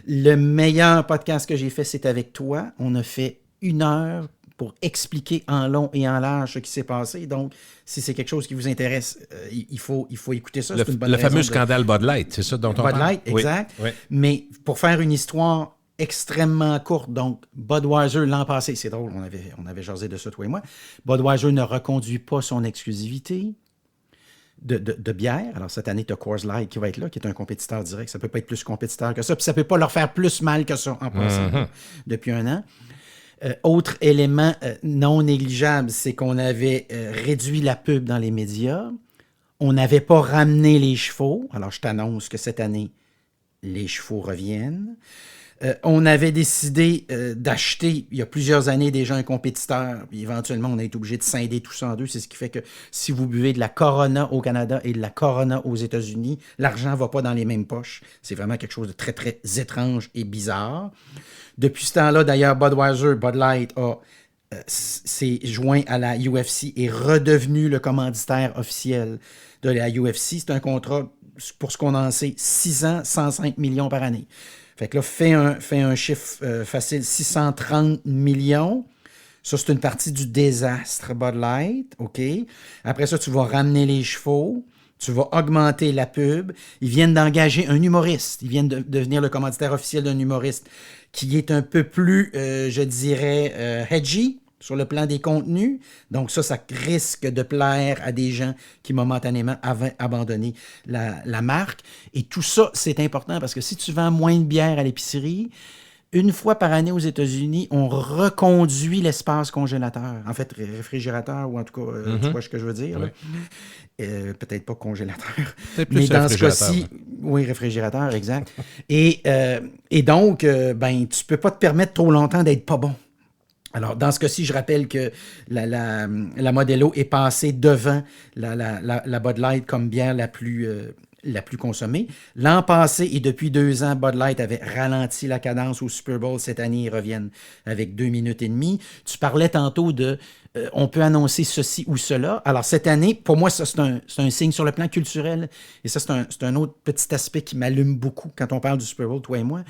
le meilleur podcast que j'ai fait, c'est avec toi. On a fait 1 heure pour expliquer en long et en large ce qui s'est passé. Donc, si c'est quelque chose qui vous intéresse, il faut écouter ça. C'est une bonne le raison fameux scandale Bud Light, c'est ça dont on parle? Bud Light, exact. Oui. Mais pour faire une histoire extrêmement courte, donc Budweiser l'an passé, c'est drôle, on avait jasé de ça, toi et moi, Budweiser ne reconduit pas son exclusivité de bière. Alors, cette année, tu as Coors Light qui va être là, qui est un compétiteur direct. Ça ne peut pas être plus compétiteur que ça, puis ça ne peut pas leur faire plus mal que ça en passant depuis 1 an. Autre élément non négligeable, c'est qu'on avait réduit la pub dans les médias. On n'avait pas ramené les chevaux. Alors, je t'annonce que cette année, les chevaux reviennent. On avait décidé d'acheter, il y a plusieurs années déjà, un compétiteur. Puis éventuellement, on a été obligé de scinder tout ça en deux. C'est ce qui fait que si vous buvez de la Corona au Canada et de la Corona aux États-Unis, l'argent ne va pas dans les mêmes poches. C'est vraiment quelque chose de très, très étrange et bizarre. Depuis ce temps-là, d'ailleurs, Budweiser, Bud Light s'est joint à la UFC et redevenu le commanditaire officiel de la UFC. C'est un contrat, pour ce qu'on en sait, 6 ans, 105 millions par année. Fait que là, fais un chiffre facile, 630 millions. Ça, c'est une partie du désastre Bud Light, OK? Après ça, tu vas ramener les chevaux, tu vas augmenter la pub. Ils viennent d'engager un humoriste. Ils viennent de devenir le commanditaire officiel d'un humoriste qui est un peu plus, je dirais, hedgy sur le plan des contenus. Donc ça risque de plaire à des gens qui momentanément avaient abandonné la marque. Et tout ça, c'est important parce que si tu vends moins de bière à l'épicerie, 1 fois par année aux États-Unis, on reconduit l'espace congélateur. En fait, réfrigérateur, ou en tout cas, tu vois ce que je veux dire. Oui. Peut-être pas congélateur. Mais dans ce cas-ci, oui, réfrigérateur, exact. Et donc, tu ne peux pas te permettre trop longtemps d'être pas bon. Alors, dans ce cas-ci, je rappelle que la Modelo est passée devant la Bud Light comme bière la plus consommée. L'an passé et depuis 2 ans, Bud Light avait ralenti la cadence au Super Bowl. Cette année, ils reviennent avec 2 minutes et demie. Tu parlais tantôt de on peut annoncer ceci ou cela. Alors, cette année, pour moi, ça, c'est un signe sur le plan culturel. Et ça, c'est un autre petit aspect qui m'allume beaucoup quand on parle du Super Bowl, toi et moi.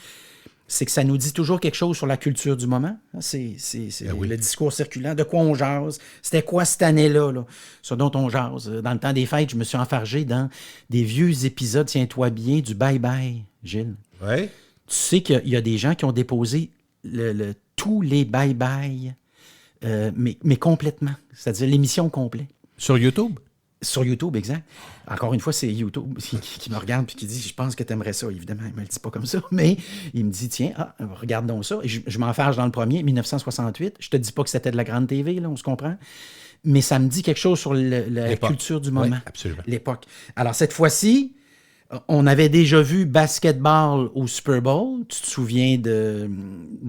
C'est que ça nous dit toujours quelque chose sur la culture du moment. C'est le discours circulant. De quoi on jase? C'était quoi cette année-là, là? Ce dont on jase. Dans le temps des fêtes, je me suis enfargé dans des vieux épisodes, tiens-toi bien, du bye-bye, Gilles. Oui. Tu sais qu'il y a des gens qui ont déposé tous les bye-bye, mais complètement. C'est-à-dire l'émission complète. Sur YouTube? Sur YouTube, exact. Encore une fois, c'est YouTube qui me regarde et qui dit « Je pense que tu aimerais ça ». Évidemment, il ne me le dit pas comme ça, mais il me dit « Tiens, regarde donc ça ». Et je m'enfarge dans le premier, 1968. Je te dis pas que c'était de la grande TV, là, on se comprend. Mais ça me dit quelque chose sur la culture du moment. Oui, absolument. L'époque. Alors, cette fois-ci, on avait déjà vu basketball au Super Bowl. Tu te souviens de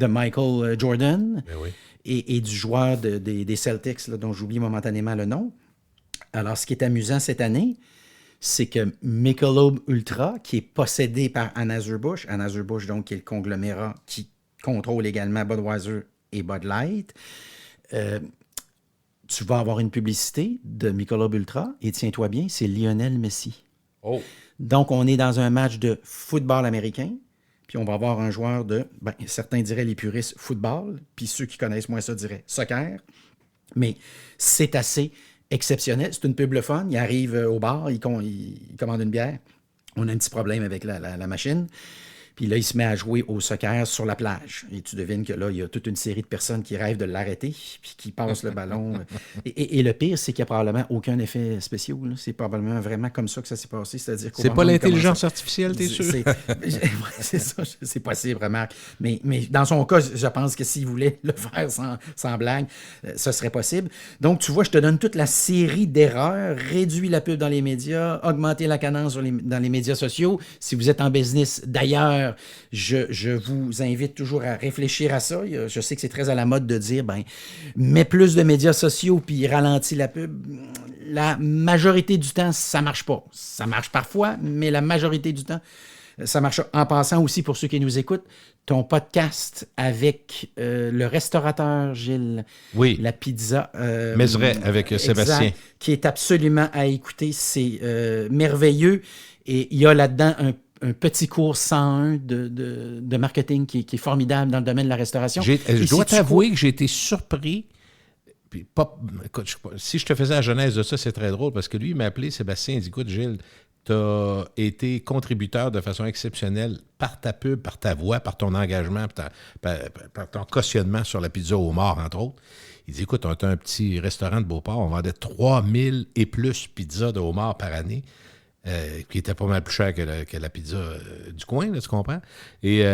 Michael Jordan et du joueur des Celtics, là, dont j'oublie momentanément le nom. Alors, ce qui est amusant cette année, c'est que Michelob Ultra, qui est possédé par Anheuser-Busch, donc, qui est le conglomérat qui contrôle également Budweiser et Bud Light, tu vas avoir une publicité de Michelob Ultra, et tiens-toi bien, c'est Lionel Messi. Oh. Donc, on est dans un match de football américain, puis on va avoir un joueur de, certains diraient les puristes, football, puis ceux qui connaissent moins ça diraient soccer. Mais c'est assez exceptionnel. C'est une pub le fun. Il arrive au bar, il commande une bière. On a un petit problème avec la machine. Puis là, il se met à jouer au soccer sur la plage. Et tu devines que là, il y a toute une série de personnes qui rêvent de l'arrêter, puis qui passent le ballon. Et le pire, c'est qu'il n'y a probablement aucun effet spécial. Là. C'est probablement vraiment comme ça que ça s'est passé. C'est-à-dire c'est pas l'intelligence artificielle, t'es sûr? C'est ça, c'est possible, remarque. Mais dans son cas, je pense que s'il voulait le faire sans blague, ce serait possible. Donc, tu vois, je te donne toute la série d'erreurs. Réduis la pub dans les médias, augmenter la cadence dans les médias sociaux. Si vous êtes en business d'ailleurs, je vous invite toujours à réfléchir à ça. Je sais que c'est très à la mode de dire, mets plus de médias sociaux puis ralentis la pub. La majorité du temps, ça marche pas. Ça marche parfois, mais la majorité du temps, ça marche. En passant aussi, pour ceux qui nous écoutent, ton podcast avec le restaurateur Gilles, oui. La pizza. Mézeray avec Sébastien. Exact, qui est absolument à écouter. C'est merveilleux. Et il y a là-dedans un petit cours 101 de marketing qui est formidable dans le domaine de la restauration. Je dois t'avouer que j'ai été surpris. Puis écoute, si je te faisais la genèse de ça, c'est très drôle parce que lui, il m'a appelé Sébastien. Il dit, écoute, Gilles, tu as été contributeur de façon exceptionnelle par ta pub, par ta voix, par ton engagement, par ton cautionnement sur la pizza au homard, entre autres. Il dit, écoute, on a un petit restaurant de Beauport, on vendait 3000 et plus pizzas de homard par année. Qui était pas mal plus cher que la pizza du coin, là, tu comprends? Et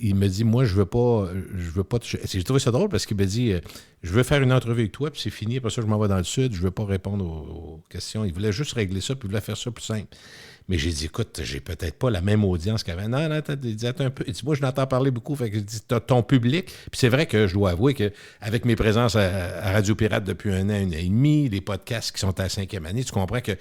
il me dit, moi, je veux pas. J'ai trouvé ça drôle parce qu'il me dit, je veux faire une entrevue avec toi, puis c'est fini. Après ça, je m'en vais dans le sud, je veux pas répondre aux questions. Il voulait juste régler ça, puis il voulait faire ça plus simple. Mais j'ai dit, écoute, j'ai peut-être pas la même audience qu'avant. Non, il dit, attends un peu. Il dit, moi, je l'entends parler beaucoup. Fait que je dis, t'as ton public. Puis c'est vrai que je dois avouer qu'avec mes présences à Radio Pirate depuis 1 an et demi, les podcasts qui sont à la 5e année, tu comprends que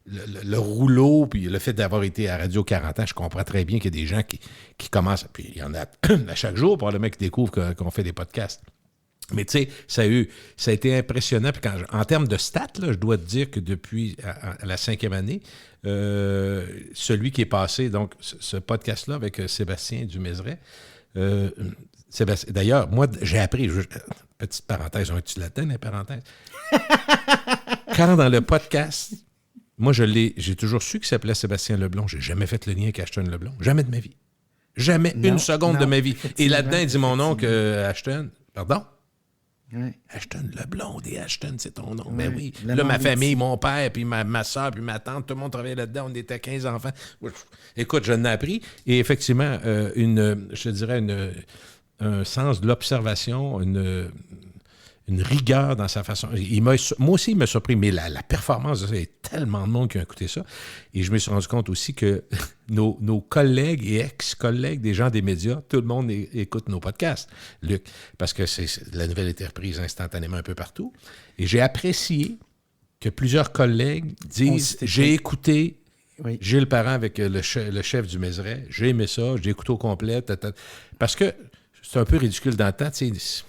le rouleau, puis le fait d'avoir été à Radio 40 ans, je comprends très bien qu'il y a des gens qui commencent, puis il y en a à chaque jour, probablement, qui découvrent qu'on fait des podcasts. Mais tu sais, ça a été impressionnant. Puis en termes de stats, là, je dois te dire que depuis à la 5e année, celui qui est passé, donc ce podcast-là avec Sébastien Dumézeray, d'ailleurs, moi, j'ai appris, petite parenthèse, on est-tu là-dedans, la parenthèse? Quand dans le podcast, moi, j'ai toujours su qu'il s'appelait Sébastien Leblond. J'ai jamais fait le lien avec Ashton Leblond. Jamais de ma vie. Jamais une seconde de ma vie. Et là-dedans, il dit mon oncle Ashton. Pardon? Oui. Ashton Leblond, des Ashton, c'est ton nom. Mais oui. Là, ma famille, mon père, puis ma soeur, puis ma tante, tout le monde travaillait là-dedans. On était 15 enfants. Écoute, je l'ai appris. Et effectivement, je dirais un sens de l'observation, une rigueur dans sa façon. Moi aussi, il m'a surpris, mais la performance, il y a tellement de monde qui a écouté ça. Et je me suis rendu compte aussi que nos collègues et ex-collègues des gens des médias, tout le monde écoute nos podcasts, Luc, parce que la nouvelle était reprise instantanément un peu partout. Et j'ai apprécié que plusieurs collègues disent « J'ai écouté Gilles Parent avec le chef du Mézeray, j'ai aimé ça, j'ai écouté au complet. » Parce que c'est un peu ridicule dans le temps, tu sais.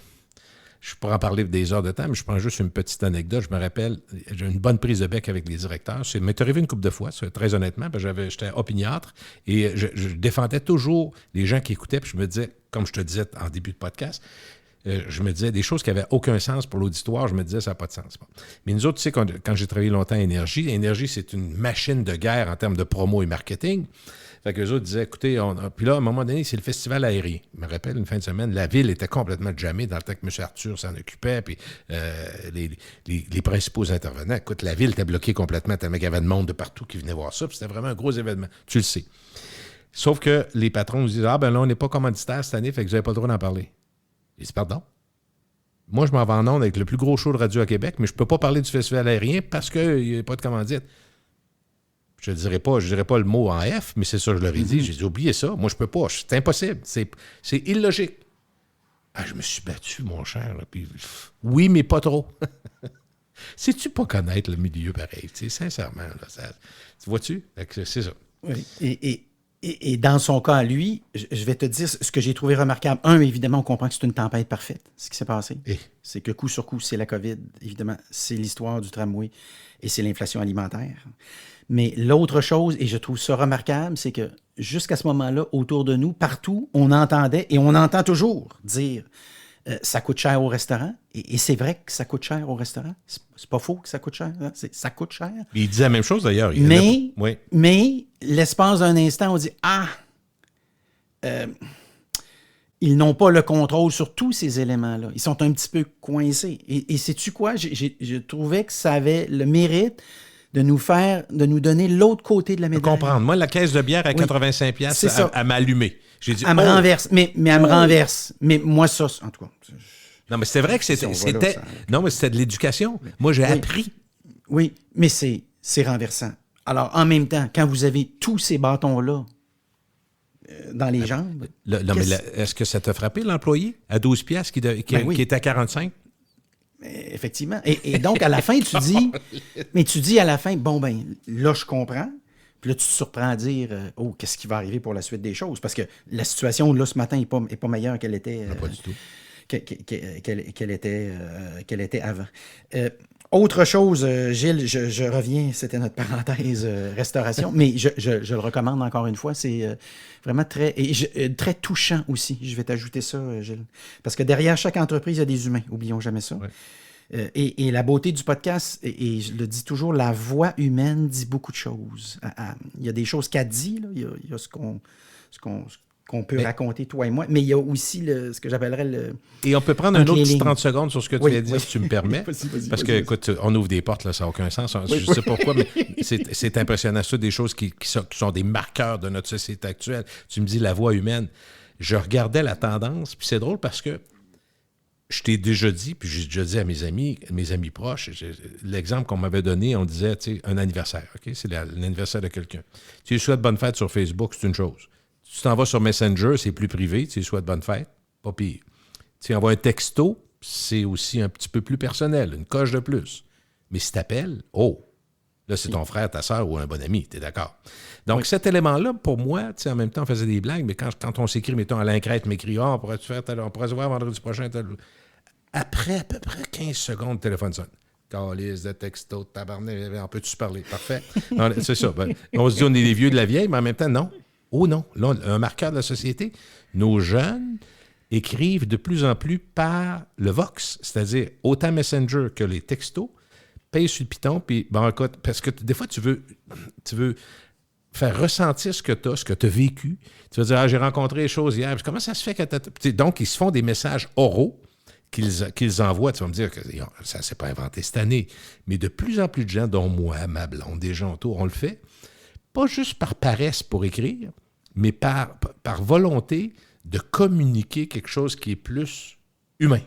Je pourrais en parler des heures de temps, mais je prends juste une petite anecdote. Je me rappelle, j'ai une bonne prise de bec avec les directeurs. Ça m'est arrivé une couple de fois, très honnêtement, parce que j'étais opiniâtre et je défendais toujours les gens qui écoutaient. Puis je me disais, comme je te disais en début de podcast, je me disais des choses qui n'avaient aucun sens pour l'auditoire. Je me disais, ça n'a pas de sens. Mais nous autres, tu sais, quand j'ai travaillé longtemps à Énergie, c'est une machine de guerre en termes de promo et marketing. Fait qu'eux autres disaient, écoutez, puis là, à un moment donné, c'est le festival aérien. Je me rappelle, une fin de semaine, la ville était complètement jammée dans le temps que M. Arthur s'en occupait, puis les principaux intervenants. Écoute, la ville était bloquée complètement, tellement qu'il y avait de monde de partout qui venait voir ça, puis c'était vraiment un gros événement. Tu le sais. Sauf que les patrons nous disent, là, on n'est pas commanditaire cette année, fait que vous n'avez pas le droit d'en parler. Ils disent, pardon? Moi, je m'en vais en onde avec le plus gros show de radio à Québec, mais je ne peux pas parler du festival aérien parce qu'il n'y a pas de commandite. Je ne dirais pas le mot en F, mais c'est ça que je leur ai dit. J'ai dit, oubliez ça. Moi, je peux pas. C'est impossible. C'est illogique. Ah, je me suis battu, mon cher. Là, puis, oui, mais pas trop. Sais-tu pas connaître le milieu pareil? Sincèrement. Là, tu vois-tu? C'est ça. Oui. Et dans son cas à lui, je vais te dire ce que j'ai trouvé remarquable. Évidemment, on comprend que c'est une tempête parfaite, ce qui s'est passé. C'est que coup sur coup, c'est la COVID. Évidemment, c'est l'histoire du tramway et c'est l'inflation alimentaire. Mais l'autre chose, et je trouve ça remarquable, c'est que jusqu'à ce moment-là, autour de nous, partout, on entendait, et on entend toujours dire ça coûte cher au restaurant. Et c'est vrai que ça coûte cher au restaurant. C'est pas faux que ça coûte cher. Hein? Ça coûte cher. Il disait la même chose d'ailleurs. Mais l'espace d'un instant, on dit ils n'ont pas le contrôle sur tous ces éléments-là. Ils sont un petit peu coincés. Et sais-tu quoi? Je trouvais que ça avait le mérite de nous donner l'autre côté de la médaille. Comprendre. Moi, la caisse de bière à 85$, elle m'a allumé. J'ai dit, elle me renverse. Mais elle me renverse. Mais moi, ça, en tout cas. Non, mais c'est vrai que c'était. Non, mais c'était de l'éducation. Moi, j'ai appris. Oui, mais c'est renversant. Alors, en même temps, quand vous avez tous ces bâtons-là dans les jambes. Est-ce que ça t'a frappé, l'employé, à 12$ qui est à 45$? Effectivement. Et donc, à la fin, tu dis à la fin, bon, ben, là, je comprends. Puis là, tu te surprends à dire, qu'est-ce qui va arriver pour la suite des choses? Parce que la situation, là, ce matin, n'est pas meilleure qu'elle était. Pas du tout. Qu'elle était avant. Autre chose, Gilles, je reviens, c'était notre parenthèse restauration, mais je le recommande encore une fois, c'est vraiment très touchant aussi. Je vais t'ajouter ça, Gilles. Parce que derrière chaque entreprise, il y a des humains, oublions jamais ça. Ouais. Et la beauté du podcast, et je le dis toujours, la voix humaine dit beaucoup de choses. Il y a des choses qu'elle dit, là, il y a ce qu'on peut raconter, toi et moi, mais il y a aussi ce que j'appellerais le... Et on peut prendre un autre petit 30 secondes sur ce que tu viens de dire, si tu me permets. Vas-y, parce que, écoute, on ouvre des portes, là, ça n'a aucun sens. Je ne sais pas pourquoi, mais c'est impressionnant. Ça, des choses qui sont des marqueurs de notre société actuelle. Tu me dis la voix humaine. Je regardais la tendance, puis c'est drôle parce que je t'ai déjà dit, puis j'ai déjà dit à mes amis proches, l'exemple qu'on m'avait donné, on disait, tu sais, un anniversaire, OK? C'est l'anniversaire de quelqu'un. Tu lui souhaites bonne fête sur Facebook, c'est une chose. Tu t'en vas sur Messenger, c'est plus privé, tu lui souhaites bonne fête, pas pire. Tu envoies un texto, c'est aussi un petit peu plus personnel, une coche de plus. Mais si t'appelles, là, c'est ton frère, ta soeur ou un bon ami, t'es d'accord? Donc, cet élément-là, pour moi, tu sais, en même temps, on faisait des blagues, mais quand on s'écrit, mettons, Alain Crête m'écrit, on pourrait se voir vendredi prochain, après à peu près 15 secondes, le téléphone sonne. Calice de texto, tabarnak, on peut-tu se parler? Parfait. Non, c'est ça. Ben, on se dit, on est des vieux de la vieille, mais en même temps, non. Oh non, là, un marqueur de la société. Nos jeunes écrivent de plus en plus par le Vox, c'est-à-dire autant Messenger que les textos, paye sur le piton, puis parce que des fois, tu veux faire ressentir ce que tu as vécu. Tu vas dire, j'ai rencontré les choses hier. Puis comment ça se fait que donc, ils se font des messages oraux qu'ils envoient. Tu vas me dire que ça ne s'est pas inventé cette année. Mais de plus en plus de gens, dont moi, ma blonde, des gens autour, on le fait, pas juste par paresse pour écrire, mais par volonté de communiquer quelque chose qui est plus humain.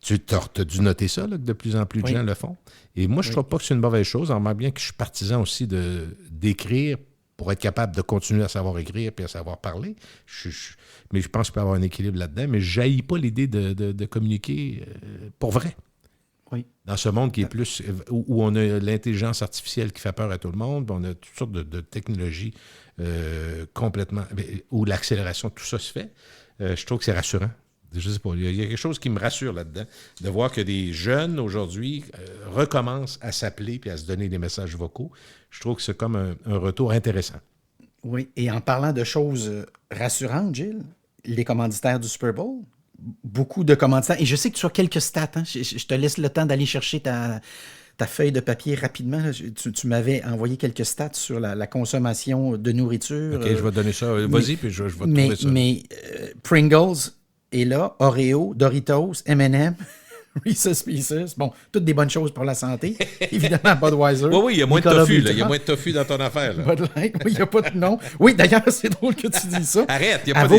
Tu as dû noter ça, là, que de plus en plus de gens le font. Et moi, je ne trouve pas que c'est une mauvaise chose. On remarque bien que je suis partisan aussi d'écrire pour être capable de continuer à savoir écrire et à savoir parler. Mais je pense qu'il peut y avoir un équilibre là-dedans. Mais je n'haïs pas l'idée de communiquer pour vrai. Oui. Dans ce monde qui est plus... où on a l'intelligence artificielle qui fait peur à tout le monde, on a toutes sortes de technologies complètement... où l'accélération, tout ça se fait. Je trouve que c'est rassurant. Je sais pas, il y a quelque chose qui me rassure là-dedans, de voir que des jeunes, aujourd'hui, recommencent à s'appeler puis à se donner des messages vocaux. Je trouve que c'est comme un retour intéressant. Oui, et en parlant de choses rassurantes, Gilles, les commanditaires du Super Bowl, beaucoup de commanditaires, et je sais que tu as quelques stats, hein, je te laisse le temps d'aller chercher ta feuille de papier rapidement. Tu m'avais envoyé quelques stats sur la consommation de nourriture. OK, je vais te donner ça. Vas-y, puis je vais te trouver ça. Mais Pringles est là, Oreo, Doritos, M&M, Reese's Pieces, bon, toutes des bonnes choses pour la santé. Évidemment, Budweiser. Oui, il y a moins de tofu, là. Il y a moins de tofu dans ton affaire, là. Bud Light, oui, il n'y a pas de nom. Oui, d'ailleurs, c'est drôle que tu dis ça. Arrête, il n'y a pas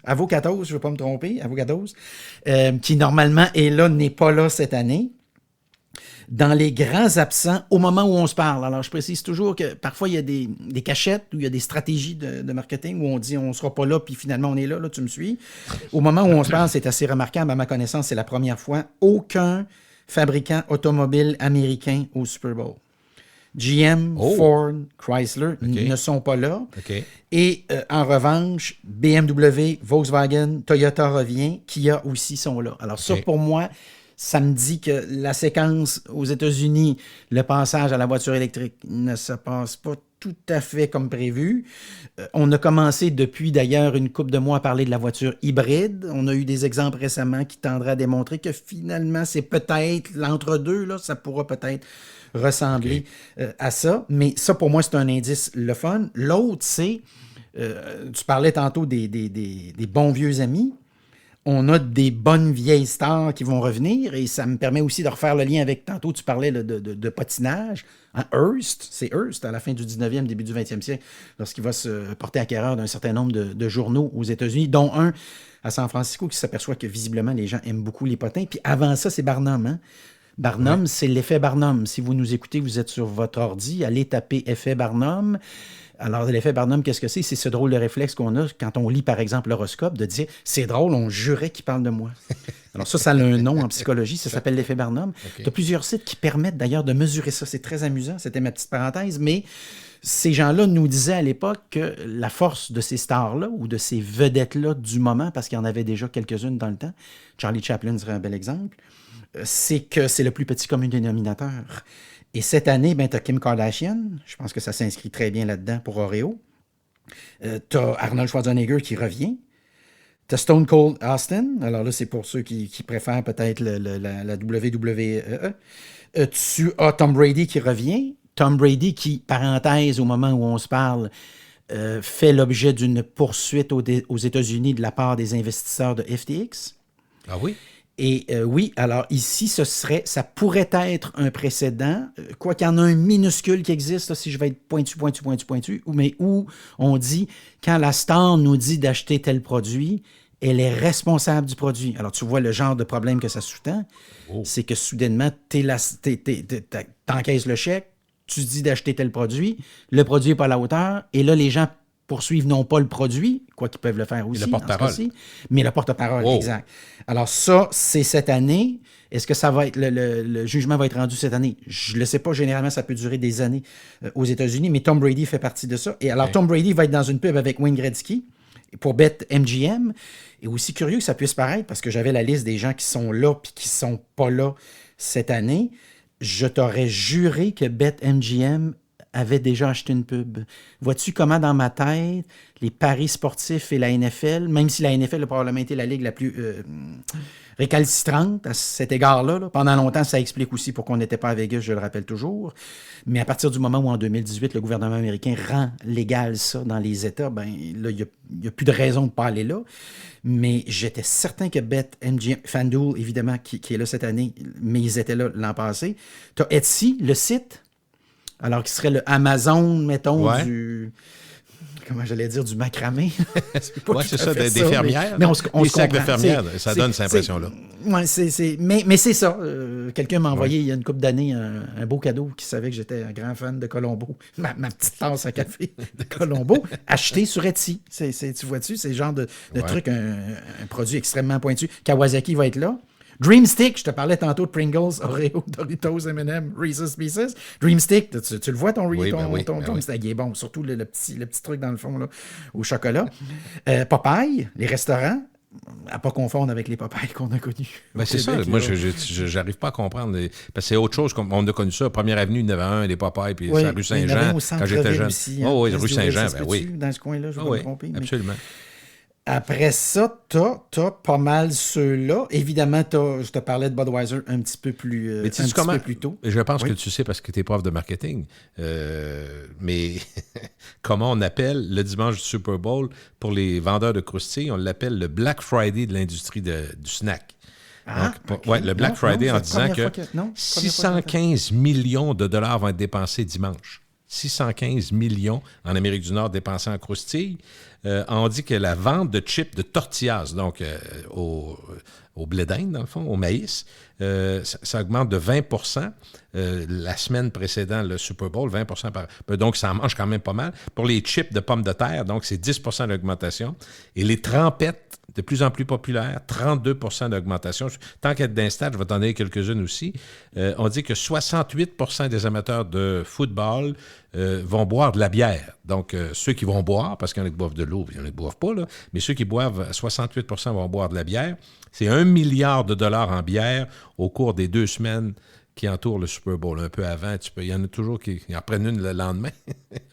Avocados, je ne veux pas me tromper, Avocados, qui normalement est là, n'est pas là cette année. Dans les grands absents, au moment où on se parle. Alors, je précise toujours que parfois, il y a des cachettes ou il y a des stratégies de marketing où on dit on ne sera pas là, puis finalement, on est là, tu me suis. Au moment où on se parle, c'est assez remarquable. À ma connaissance, c'est la première fois. Aucun fabricant automobile américain au Super Bowl. GM, Ford, Chrysler ne sont pas là. Okay. Et en revanche, BMW, Volkswagen, Toyota revient, Kia aussi sont là. Alors ça, pour moi... Ça me dit que la séquence aux États-Unis, le passage à la voiture électrique ne se passe pas tout à fait comme prévu. On a commencé depuis d'ailleurs une couple de mois à parler de la voiture hybride. On a eu des exemples récemment qui tendraient à démontrer que finalement, c'est peut-être l'entre-deux, là, ça pourra peut-être ressembler à ça. Mais ça, pour moi, c'est un indice le fun. L'autre, c'est, tu parlais tantôt des bons vieux amis. On a des bonnes vieilles stars qui vont revenir et ça me permet aussi de refaire le lien avec, tantôt tu parlais là, de patinage. Hein, Hearst, c'est Hearst à la fin du 19e, début du 20e siècle, lorsqu'il va se porter acquéreur d'un certain nombre de journaux aux États-Unis, dont un à San Francisco qui s'aperçoit que visiblement les gens aiment beaucoup les potins. Puis avant ça, c'est Barnum. Hein? Barnum, c'est l'effet Barnum. Si vous nous écoutez, vous êtes sur votre ordi, allez taper effet Barnum. Alors, l'effet Barnum, qu'est-ce que c'est? C'est ce drôle de réflexe qu'on a quand on lit, par exemple, l'horoscope, de dire « c'est drôle, on jurait qu'il parle de moi ». Alors ça a un nom en psychologie, ça s'appelle l'effet Barnum. Okay. Tu as plusieurs sites qui permettent d'ailleurs de mesurer ça. C'est très amusant, c'était ma petite parenthèse, mais ces gens-là nous disaient à l'époque que la force de ces stars-là ou de ces vedettes-là du moment, parce qu'il y en avait déjà quelques-unes dans le temps, Charlie Chaplin serait un bel exemple, c'est que c'est le plus petit commun dénominateur. Et cette année, tu as Kim Kardashian. Je pense que ça s'inscrit très bien là-dedans pour Oreo. Tu as Arnold Schwarzenegger qui revient. Tu as Stone Cold Austin. Alors là, c'est pour ceux qui préfèrent peut-être la WWE. Tu as Tom Brady qui revient. Tom Brady qui, parenthèse, au moment où on se parle, fait l'objet d'une poursuite aux États-Unis de la part des investisseurs de FTX. Ah oui? Et oui, alors ici, ça pourrait être un précédent, quoi qu'il y en a un minuscule qui existe, là, si je vais être pointu, mais où on dit, quand la star nous dit d'acheter tel produit, elle est responsable du produit. Alors, tu vois le genre de problème que ça sous-tend, c'est que soudainement, t'encaisses le chèque, tu dis d'acheter tel produit, le produit n'est pas à la hauteur, et là, les gens poursuivent non pas le produit, quoi qu'ils peuvent le faire aussi, le porte-parole. Mais le porte-parole, exact. Alors ça, c'est cette année. Est-ce que ça va être le jugement va être rendu cette année? Je ne le sais pas. Généralement, ça peut durer des années aux États-Unis, mais Tom Brady fait partie de ça. Et alors, Tom Brady va être dans une pub avec Wayne Gretzky pour BetMGM. Et aussi curieux que ça puisse paraître, parce que j'avais la liste des gens qui sont là puis qui sont pas là cette année. Je t'aurais juré que BetMGM avait déjà acheté une pub. Vois-tu comment, dans ma tête, les paris sportifs et la NFL, même si la NFL a probablement été la ligue la plus récalcitrante à cet égard-là, là, pendant longtemps, ça explique aussi pourquoi on n'était pas à Vegas, je le rappelle toujours. Mais à partir du moment où, en 2018, le gouvernement américain rend légal ça dans les États, ben là, il n'y a plus de raison de ne pas aller là. Mais j'étais certain que BetMGM, FanDuel, évidemment, qui est là cette année, mais ils étaient là l'an passé. Tu as Etsy, le site, alors qui serait le Amazon, mettons, du... Comment j'allais dire, du macramé. Oui, c'est ça, des fermières. Mais on des se sacs comprend. de fermières, ça donne cette impression-là. Oui, mais c'est ça. Quelqu'un m'a envoyé il y a une couple d'années un beau cadeau qui savait que j'étais un grand fan de Colombo. Ma petite tasse à café de Colombo, achetée sur Etsy. Tu vois-tu, c'est le genre de truc, un produit extrêmement pointu. Kawasaki va être là. Dreamstick, je te parlais tantôt de Pringles, Oreo, Doritos, M&M, Reese's Pieces. Dreamstick, tu le vois ton Dreamstick, il est bon, surtout le petit truc dans le fond là, au chocolat. Popeye, les restaurants, à pas confondre avec les Popeyes qu'on a connus. Ben c'est ça, moi je n'arrive pas à comprendre, parce que c'est autre chose, on a connu ça, Première Avenue, il y en avait un, les Popeyes, puis la rue Saint-Jean, quand j'étais jeune. Aussi, oui, rue Saint-Jean, ben oui. Dans ce coin-là, je vais pas me tromper. Absolument. Après ça, t'as pas mal ceux-là. Évidemment, je te parlais de Budweiser un petit peu plus, peu plus tôt. Je pense que tu sais parce que tu es prof de marketing. Mais comment on appelle le dimanche du Super Bowl pour les vendeurs de croustilles? On l'appelle le Black Friday de l'industrie du snack. Le Black Friday en disant que 615 millions de dollars vont être dépensés dimanche. 615 millions en Amérique du Nord dépensés en croustilles. On dit que la vente de chips de tortillas, donc au blé d'Inde, dans le fond, au maïs, ça augmente de 20 %. la semaine précédant le Super Bowl, 20 donc ça en mange quand même pas mal. Pour les chips de pommes de terre, donc c'est 10 d'augmentation. Et les trempettes, de plus en plus populaires, 32 d'augmentation. Tant qu'être d'install, je vais t'en donner quelques-unes aussi. On dit que 68 des amateurs de football vont boire de la bière. Donc, ceux qui vont boire, parce qu'il y en a qui boivent de l'eau, il y en a qui ne boivent pas, là, mais ceux qui boivent, 68 vont boire de la bière. C'est 1 milliard de dollars en bière au cours des 2 semaines qui entourent le Super Bowl. Un peu avant, il y en a toujours qui en prennent une le lendemain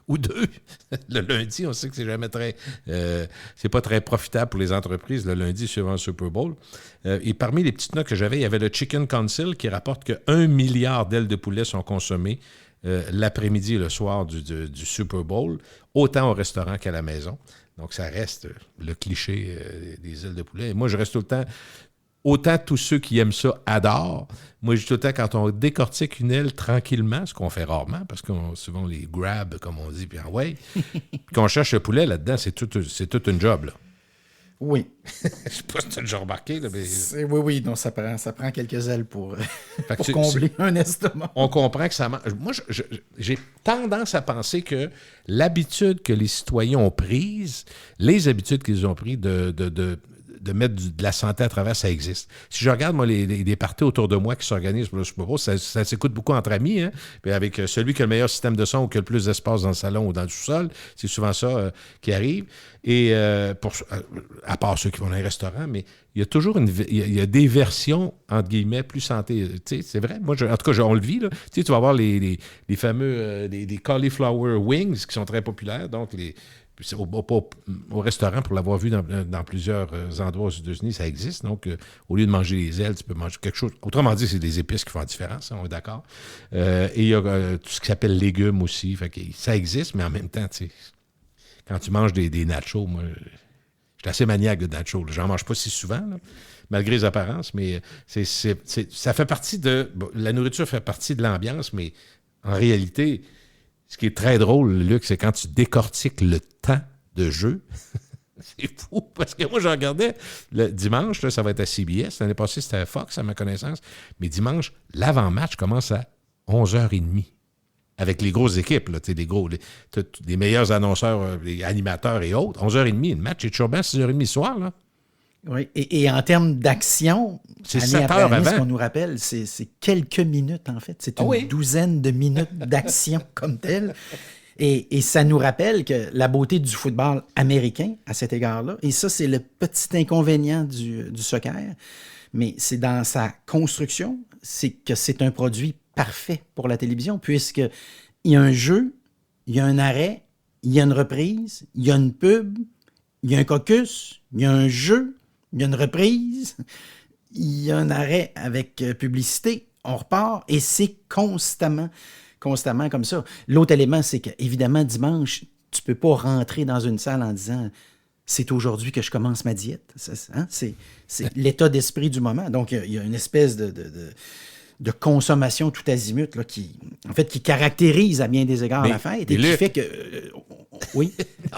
ou 2. Le lundi, on sait que c'est jamais c'est pas très profitable pour les entreprises le lundi suivant le Super Bowl. Et parmi les petites notes que j'avais, il y avait le Chicken Council qui rapporte que 1 milliard d'ailes de poulet sont consommées l'après-midi et le soir du Super Bowl, autant au restaurant qu'à la maison. Donc, ça reste le cliché des ailes de poulet. Et moi, je reste tout le temps... Autant tous ceux qui aiment ça adorent. Moi, je dis tout le temps, quand on décortique une aile tranquillement, ce qu'on fait rarement, parce qu'on souvent les grab, comme on dit, puis ouais, puis qu'on cherche le poulet là-dedans, c'est tout une job, là. Oui. Je sais pas si tu as déjà remarqué, là, mais... Oui, donc ça prend quelques ailes pour combler un estomac. On comprend que ça marche. Moi, j'ai tendance à penser que l'habitude que les citoyens ont prise, les habitudes qu'ils ont prises de mettre de la santé à travers, ça existe. Si je regarde, moi, les parties autour de moi qui s'organisent pour le Super Bowl, ça s'écoute beaucoup entre amis, hein? Puis avec celui qui a le meilleur système de son ou qui a le plus d'espace dans le salon ou dans le sous-sol, c'est souvent ça qui arrive. Et à part ceux qui vont dans les restaurants, mais il y a toujours il y a des versions, entre guillemets, plus santé. Tu sais, c'est vrai. Moi, en tout cas, on le vit, là. Tu sais, tu vas avoir les fameux des cauliflower wings qui sont très populaires, donc au restaurant, pour l'avoir vu dans plusieurs endroits aux États-Unis, ça existe. Donc, au lieu de manger les ailes, tu peux manger quelque chose. Autrement dit, c'est des épices qui font la différence, on est d'accord. Et il y a tout ce qui s'appelle légumes aussi. Fait que ça existe, mais en même temps, tu sais, quand tu manges des nachos, moi, je suis assez maniaque de nachos. J'en mange pas si souvent, là, malgré les apparences, mais ça fait partie la nourriture fait partie de l'ambiance, mais en réalité... Ce qui est très drôle, Luc, c'est quand tu décortiques le temps de jeu. C'est fou, parce que moi, je regardais le dimanche, là, ça va être à CBS. L'année passée, c'était à Fox, à ma connaissance. Mais dimanche, l'avant-match commence à 11h30. Avec les grosses équipes, là, les meilleurs annonceurs, les animateurs et autres. 11h30, le match est toujours bien à 6h30 le soir, là. Oui, et en termes d'action, c'est année 7 après heures année, avant. ce qu'on nous rappelle, c'est quelques minutes, en fait. C'est une douzaine de minutes d'action comme telle. Et ça nous rappelle que la beauté du football américain, à cet égard-là, et ça, c'est le petit inconvénient du soccer, mais c'est dans sa construction, c'est que c'est un produit parfait pour la télévision, puisqu'il y a un jeu, il y a un arrêt, il y a une reprise, il y a une pub, il y a un caucus, il y a un jeu, il y a une reprise, il y a un arrêt avec publicité, on repart, et c'est constamment comme ça. L'autre élément, c'est qu'évidemment, dimanche, tu ne peux pas rentrer dans une salle en disant « c'est aujourd'hui que je commence ma diète ». C'est l'état d'esprit du moment. Donc, il y a une espèce de consommation tout azimut là, qui caractérise à bien des égards la fête et qui fait que... oui.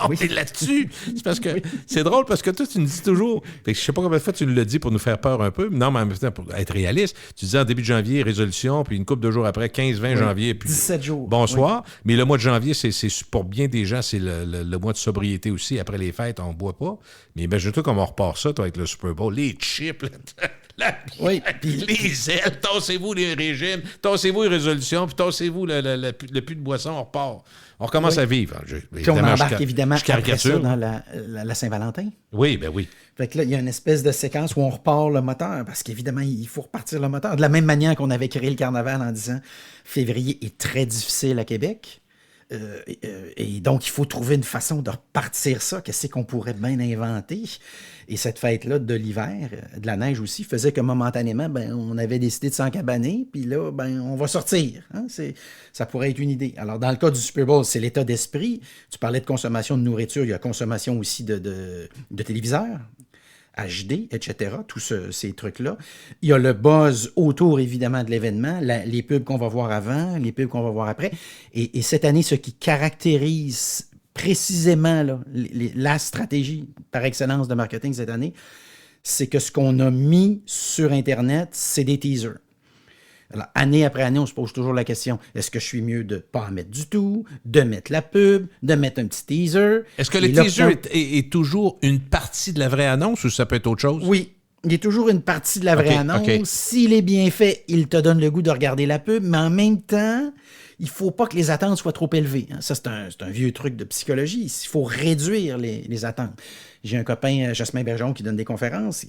Oui. C'est là-dessus. C'est parce que c'est drôle parce que toi, tu nous dis toujours. Fait que je sais pas combien de fois tu nous l'as dit pour nous faire peur un peu. Non, mais en même temps, pour être réaliste, tu disais en début de janvier, résolution, puis une couple de jours après, 15-20 janvier. Puis 17 jours. Bonsoir. Oui. Mais le mois de janvier, c'est pour bien des gens, c'est le mois de sobriété aussi. Après les fêtes, on ne boit pas. Mais imagine-toi comment on repart ça, toi, avec le Super Bowl. Les chips, les ailes, tassez-vous les régimes, tassez-vous les résolutions, puis tassez-vous le plus de boisson, on repart. On recommence à vivre. Puis on embarque évidemment après ça dans la Saint-Valentin. Oui, ben oui. Fait que là, il y a une espèce de séquence où on repart le moteur, parce qu'évidemment, il faut repartir le moteur. De la même manière qu'on avait créé le carnaval en disant février est très difficile à Québec. Et donc, il faut trouver une façon de repartir ça. Qu'est-ce qu'on pourrait bien inventer? Et cette fête-là de l'hiver, de la neige aussi, faisait que momentanément, on avait décidé de s'encabaner, puis là, on va sortir. Hein? Ça pourrait être une idée. Alors, dans le cas du Super Bowl, c'est l'état d'esprit. Tu parlais de consommation de nourriture, il y a consommation aussi de téléviseurs, HD, etc., tous ces trucs-là. Il y a le buzz autour, évidemment, de l'événement, les pubs qu'on va voir avant, les pubs qu'on va voir après. Et cette année, ce qui caractérise précisément là, la stratégie par excellence de marketing cette année, c'est que ce qu'on a mis sur Internet, c'est des teasers. Alors, année après année, on se pose toujours la question, est-ce que je suis mieux de ne pas en mettre du tout, de mettre la pub, de mettre un petit teaser? Est-ce que le teaser est toujours une partie de la vraie annonce ou ça peut être autre chose? Oui. Il est toujours une partie de la vraie annonce. Okay. S'il est bien fait, il te donne le goût de regarder la pub, mais en même temps, il ne faut pas que les attentes soient trop élevées. Ça, c'est un vieux truc de psychologie. Il faut réduire les attentes. J'ai un copain, Jasmin Bergeron, qui donne des conférences,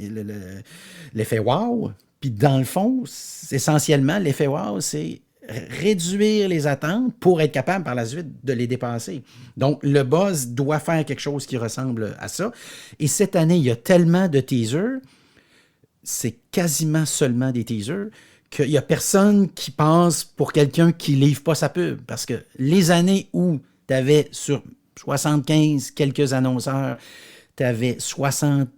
l'effet wow. Puis dans le fond, essentiellement, l'effet wow, c'est réduire les attentes pour être capable par la suite de les dépasser. Donc, le buzz doit faire quelque chose qui ressemble à ça. Et cette année, il y a tellement de teasers, c'est quasiment seulement des teasers, qu'il n'y a personne qui pense pour quelqu'un qui ne livre pas sa pub. Parce que les années où tu avais sur 75 quelques annonceurs, tu avais 60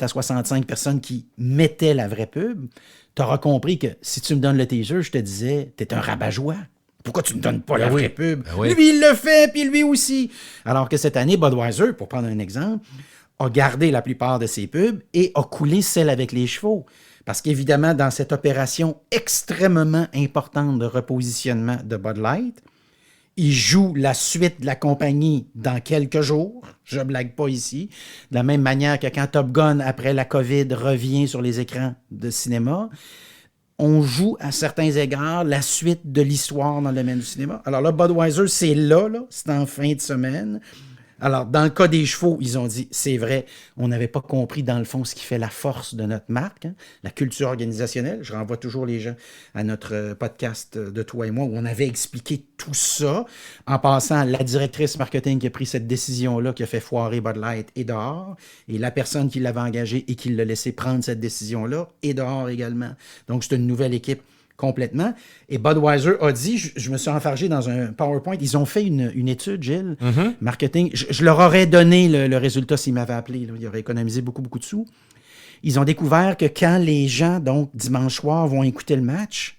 à 65 personnes qui mettaient la vraie pub, tu auras compris que si tu me donnes le teaser, je te disais, tu es un rabat-joie. Pourquoi tu ne me donnes pas la vraie pub? Lui, il le fait, puis lui aussi. Alors que cette année, Budweiser, pour prendre un exemple, a gardé la plupart de ses pubs et a coulé celle avec les chevaux. Parce qu'évidemment, dans cette opération extrêmement importante de repositionnement de Bud Light, il joue la suite de la compagnie dans quelques jours. Je ne blague pas ici. De la même manière que quand Top Gun, après la COVID, revient sur les écrans de cinéma, on joue à certains égards la suite de l'histoire dans le domaine du cinéma. Alors là, Budweiser, c'est là, c'est en fin de semaine. Alors, dans le cas des chevaux, ils ont dit, c'est vrai, on n'avait pas compris dans le fond ce qui fait la force de notre marque, la culture organisationnelle. Je renvoie toujours les gens à notre podcast de toi et moi où on avait expliqué tout ça. En passant, la directrice marketing qui a pris cette décision-là, qui a fait foirer Bud Light, est dehors. Et la personne qui l'avait engagée et qui l'a laissé prendre cette décision-là est dehors également. Donc, c'est une nouvelle équipe complètement. Et Budweiser a dit, je me suis enfargé dans un PowerPoint, ils ont fait une étude, Gilles, marketing. Je leur aurais donné le résultat s'ils m'avaient appelé. Là. Ils auraient économisé beaucoup de sous. Ils ont découvert que quand les gens, donc, dimanche soir, vont écouter le match,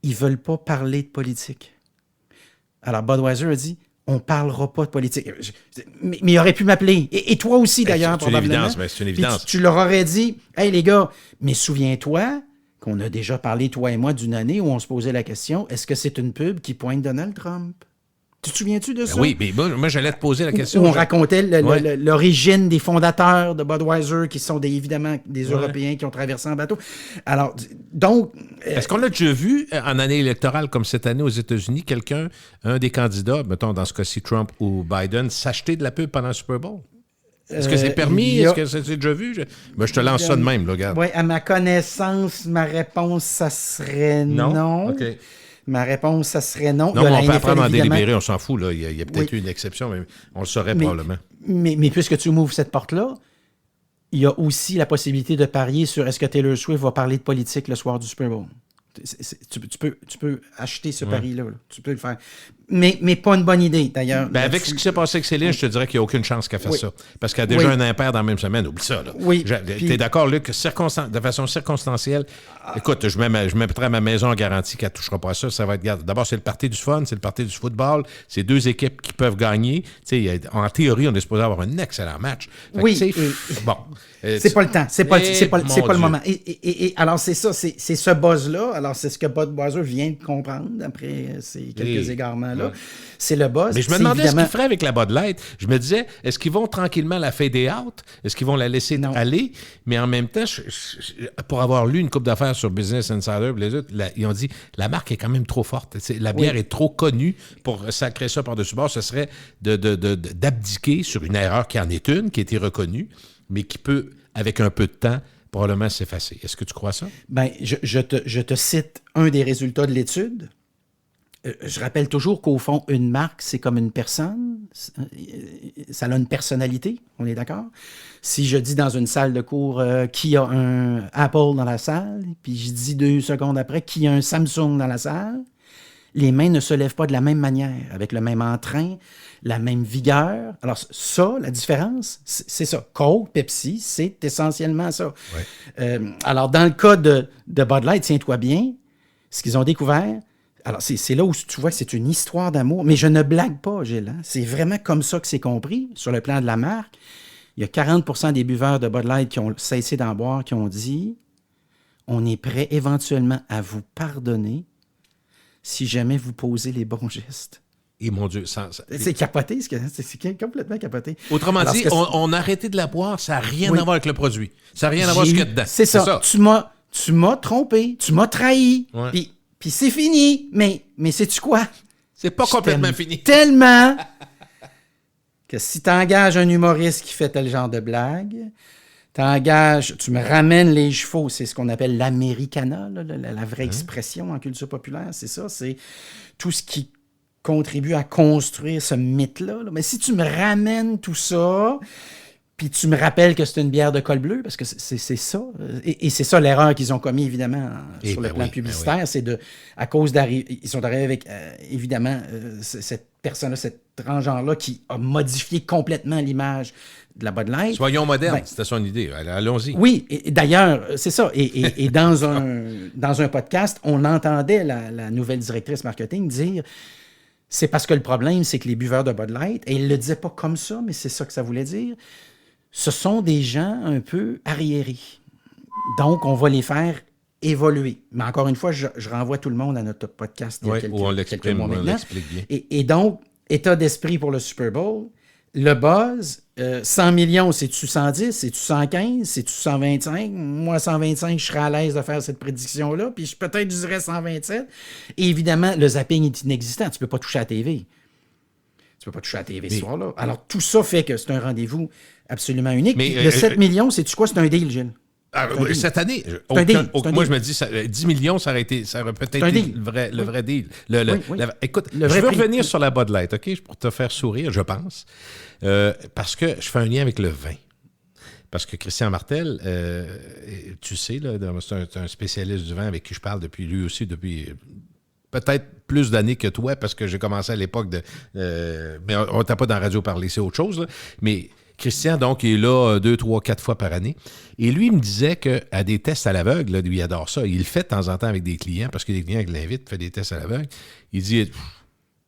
ils ne veulent pas parler de politique. Alors, Budweiser a dit, on ne parlera pas de politique. Mais il aurait pu m'appeler. Et toi aussi, d'ailleurs, probablement. C'est une évidence. Tu leur aurais dit, « Hey, les gars, mais souviens-toi, qu'on a déjà parlé, toi et moi, d'une année où on se posait la question, est-ce que c'est une pub qui pointe Donald Trump? Tu te souviens-tu de ça? Oui, mais moi j'allais te poser la question. Où on racontait l'origine des fondateurs de Budweiser, qui sont évidemment des Européens qui ont traversé en bateau. Alors, donc... Est-ce qu'on a déjà vu, en année électorale comme cette année aux États-Unis, un des candidats, mettons dans ce cas-ci Trump ou Biden, s'acheter de la pub pendant le Super Bowl? Est-ce que c'est permis? Est-ce que c'est déjà vu? Je te lance ça de même, là, regarde. Oui, à ma connaissance, ma réponse, ça serait non. OK. Ma réponse, ça serait non. Non, mais on peut apprendre à en délibérer, on s'en fout. Là. Il y a peut-être eu une exception, mais on le saurait probablement. Mais puisque tu m'ouvres cette porte-là, il y a aussi la possibilité de parier sur est-ce que Taylor Swift va parler de politique le soir du Super Bowl. Tu peux acheter ce pari-là. Là. Tu peux le faire. Mais pas une bonne idée, d'ailleurs. Avec ce qui s'est passé avec Céline, je te dirais qu'il n'y a aucune chance qu'elle fasse ça. Parce qu'elle a déjà un impair dans la même semaine. Oublie ça. Là. T'es d'accord, Luc? De façon circonstancielle, écoute, je mettrai ma maison en garantie qu'elle ne touchera pas à ça. Ça va être, d'abord, c'est le parti du fun, c'est le parti du football. C'est deux équipes qui peuvent gagner. En théorie, on est supposé avoir un excellent match. Bon. C'est pas le temps. C'est pas le moment. Et alors, c'est ça. C'est ce buzz-là. Alors, c'est ce que Budweiser vient de comprendre après ces quelques égarements-là. C'est le buzz. Mais je me demandais ce qu'ils feraient avec la Bud Light. Je me disais, est-ce qu'ils vont tranquillement la fader out? Est-ce qu'ils vont la laisser aller? Mais en même temps, pour avoir lu une couple d'affaires sur Business Insider, les autres, ils ont dit, la marque est quand même trop forte. La bière est trop connue pour sacrer ça par-dessus bord. Ce serait d'abdiquer sur une erreur qui en est une, qui a été reconnue, mais qui peut, avec un peu de temps, probablement s'effacer. Est-ce que tu crois ça? Bien, je te cite un des résultats de l'étude. Je rappelle toujours qu'au fond, une marque, c'est comme une personne. Ça a une personnalité, on est d'accord? Si je dis dans une salle de cours qui a un Apple dans la salle, puis je dis 2 secondes après qui a un Samsung dans la salle, les mains ne se lèvent pas de la même manière, avec le même entrain, la même vigueur. Alors ça, la différence, c'est ça. Coke, Pepsi, c'est essentiellement ça. Ouais. Alors dans le cas de Bud Light, tiens-toi bien, ce qu'ils ont découvert, alors c'est là où tu vois que c'est une histoire d'amour, mais je ne blague pas, Gilles. Hein? C'est vraiment comme ça que c'est compris, sur le plan de la marque. Il y a 40% des buveurs de Bud Light qui ont cessé d'en boire, qui ont dit on est prêt éventuellement à vous pardonner si jamais vous posez les bons gestes. Et mon Dieu, C'est capoté, c'est complètement capoté. Autrement Alors, dit, on a arrêté de la boire, ça n'a rien à voir avec le produit. Ça n'a rien à voir avec ce qu'il y a dedans. C'est ça. Tu m'as trompé, tu m'as trahi, Ouais. puis c'est fini. Mais sais-tu quoi? C'est pas Je complètement t'aime fini. Tellement que si tu engages un humoriste qui fait tel genre de blague, tu me ramènes les chevaux, c'est ce qu'on appelle l'americana, là, la vraie expression en culture populaire, c'est ça, c'est tout ce qui contribue à construire ce mythe-là. Là. Mais si tu me ramènes tout ça, puis tu me rappelles que c'est une bière de col bleu, parce que c'est ça, et c'est ça l'erreur qu'ils ont commis, évidemment, sur le plan publicitaire, c'est à cause ils sont arrivés avec, évidemment, cette personne-là, cet transgenre-là, qui a modifié complètement l'image de la Bud Light. Soyons modernes, c'était son idée. Allons-y. Oui, et d'ailleurs, c'est ça. Et dans un podcast, on entendait la nouvelle directrice marketing dire c'est parce que le problème, c'est que les buveurs de Bud Light, et il ne le disait pas comme ça, mais c'est ça que ça voulait dire, ce sont des gens un peu arriérés. Donc, on va les faire évoluer. Mais encore une fois, je renvoie tout le monde à notre podcast il y a quelques mois maintenant. On l'explique bien. Et donc, état d'esprit pour le Super Bowl, le buzz, 100 millions, c'est-tu 110, c'est-tu 115, c'est-tu 125? Moi, 125, je serais à l'aise de faire cette prédiction-là, puis peut-être je dirais 127. Et évidemment, le zapping est inexistant. Tu ne peux pas toucher à la TV. Tu ne peux pas toucher à la TV ce soir-là. Alors, tout ça fait que c'est un rendez-vous absolument unique. Mais, le 7 millions, sais-tu quoi? C'est un deal, Gilles. Cette année, moi je me dis, 10 millions, ça aurait peut-être été le vrai deal. Écoute, je veux revenir sur la Bud Light, OK, pour te faire sourire, je pense, parce que je fais un lien avec le vin. Parce que Christian Martel, tu sais, là, c'est un spécialiste du vin avec qui je parle depuis peut-être plus d'années que toi, parce que j'ai commencé à l'époque mais on n'était pas dans Radio Parler, c'est autre chose, là, mais... Christian, donc, il est là 2, 3, 4 fois par année. Et lui, il me disait qu'à des tests à l'aveugle, là, lui, il adore ça. Il le fait de temps en temps avec des clients, parce que des clients qui l'invitent, fait des tests à l'aveugle. Il dit,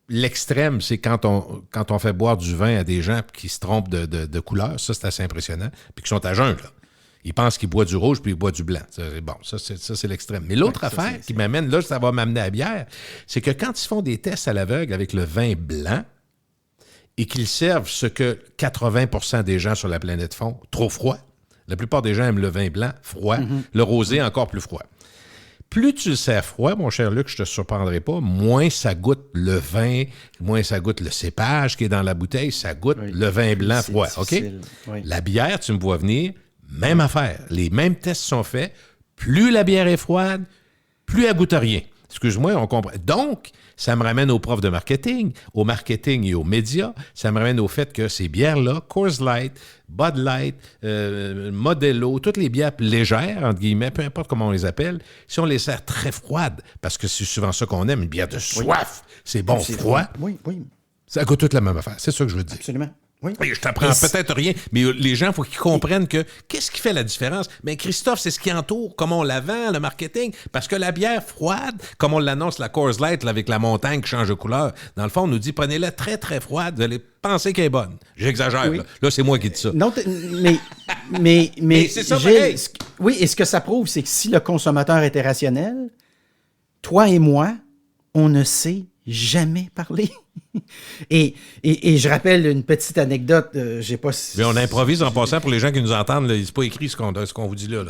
l'extrême, c'est quand on fait boire du vin à des gens qui se trompent de couleur. Ça, c'est assez impressionnant. Puis qui sont à jeun, là. Ils pensent qu'ils boivent du rouge, puis ils boivent du blanc. Bon, ça, c'est l'extrême. Mais l'autre affaire qui m'amène, là, ça va m'amener à la bière, c'est que quand ils font des tests à l'aveugle avec le vin blanc, et qu'ils servent ce que 80% des gens sur la planète font, trop froid. La plupart des gens aiment le vin blanc, froid. Le rosé, encore plus froid. Plus tu le sers froid, mon cher Luc, je ne te surprendrai pas, moins ça goûte le vin, moins ça goûte le cépage qui est dans la bouteille, ça goûte le vin blanc froid. OK? Oui. La bière, tu me vois venir, même affaire. Les mêmes tests sont faits. Plus la bière est froide, plus elle goûte rien. Excuse-moi, on comprend. Donc, ça me ramène au prof de marketing, au marketing et aux médias. Ça me ramène au fait que ces bières-là, Coors Light, Bud Light, Modelo, toutes les bières légères, entre guillemets, peu importe comment on les appelle, si on les sert très froides, parce que c'est souvent ça qu'on aime, une bière de soif, c'est bon, froid. Oui. Ça goûte toute la même affaire. C'est ça que je veux dire. Absolument. Oui. Je t'apprends peut-être rien, mais les gens, il faut qu'ils comprennent que qu'est-ce qui fait la différence? Mais Christophe, c'est ce qui entoure, comment on la vend, le marketing. Parce que la bière froide, comme on l'annonce, la Coors Light, là, avec la montagne qui change de couleur, dans le fond, on nous dit prenez-la très, très froide, vous allez penser qu'elle est bonne. J'exagère, oui. Là, c'est moi qui dis ça. Non, mais c'est ça, Gilles, oui, et ce que ça prouve, c'est que si le consommateur était rationnel, toi et moi, on ne sait jamais parler. Et je rappelle une petite anecdote, j'ai pas... Mais on improvise en passant pour les gens qui nous entendent, c'est pas écrit ce qu'on vous dit là,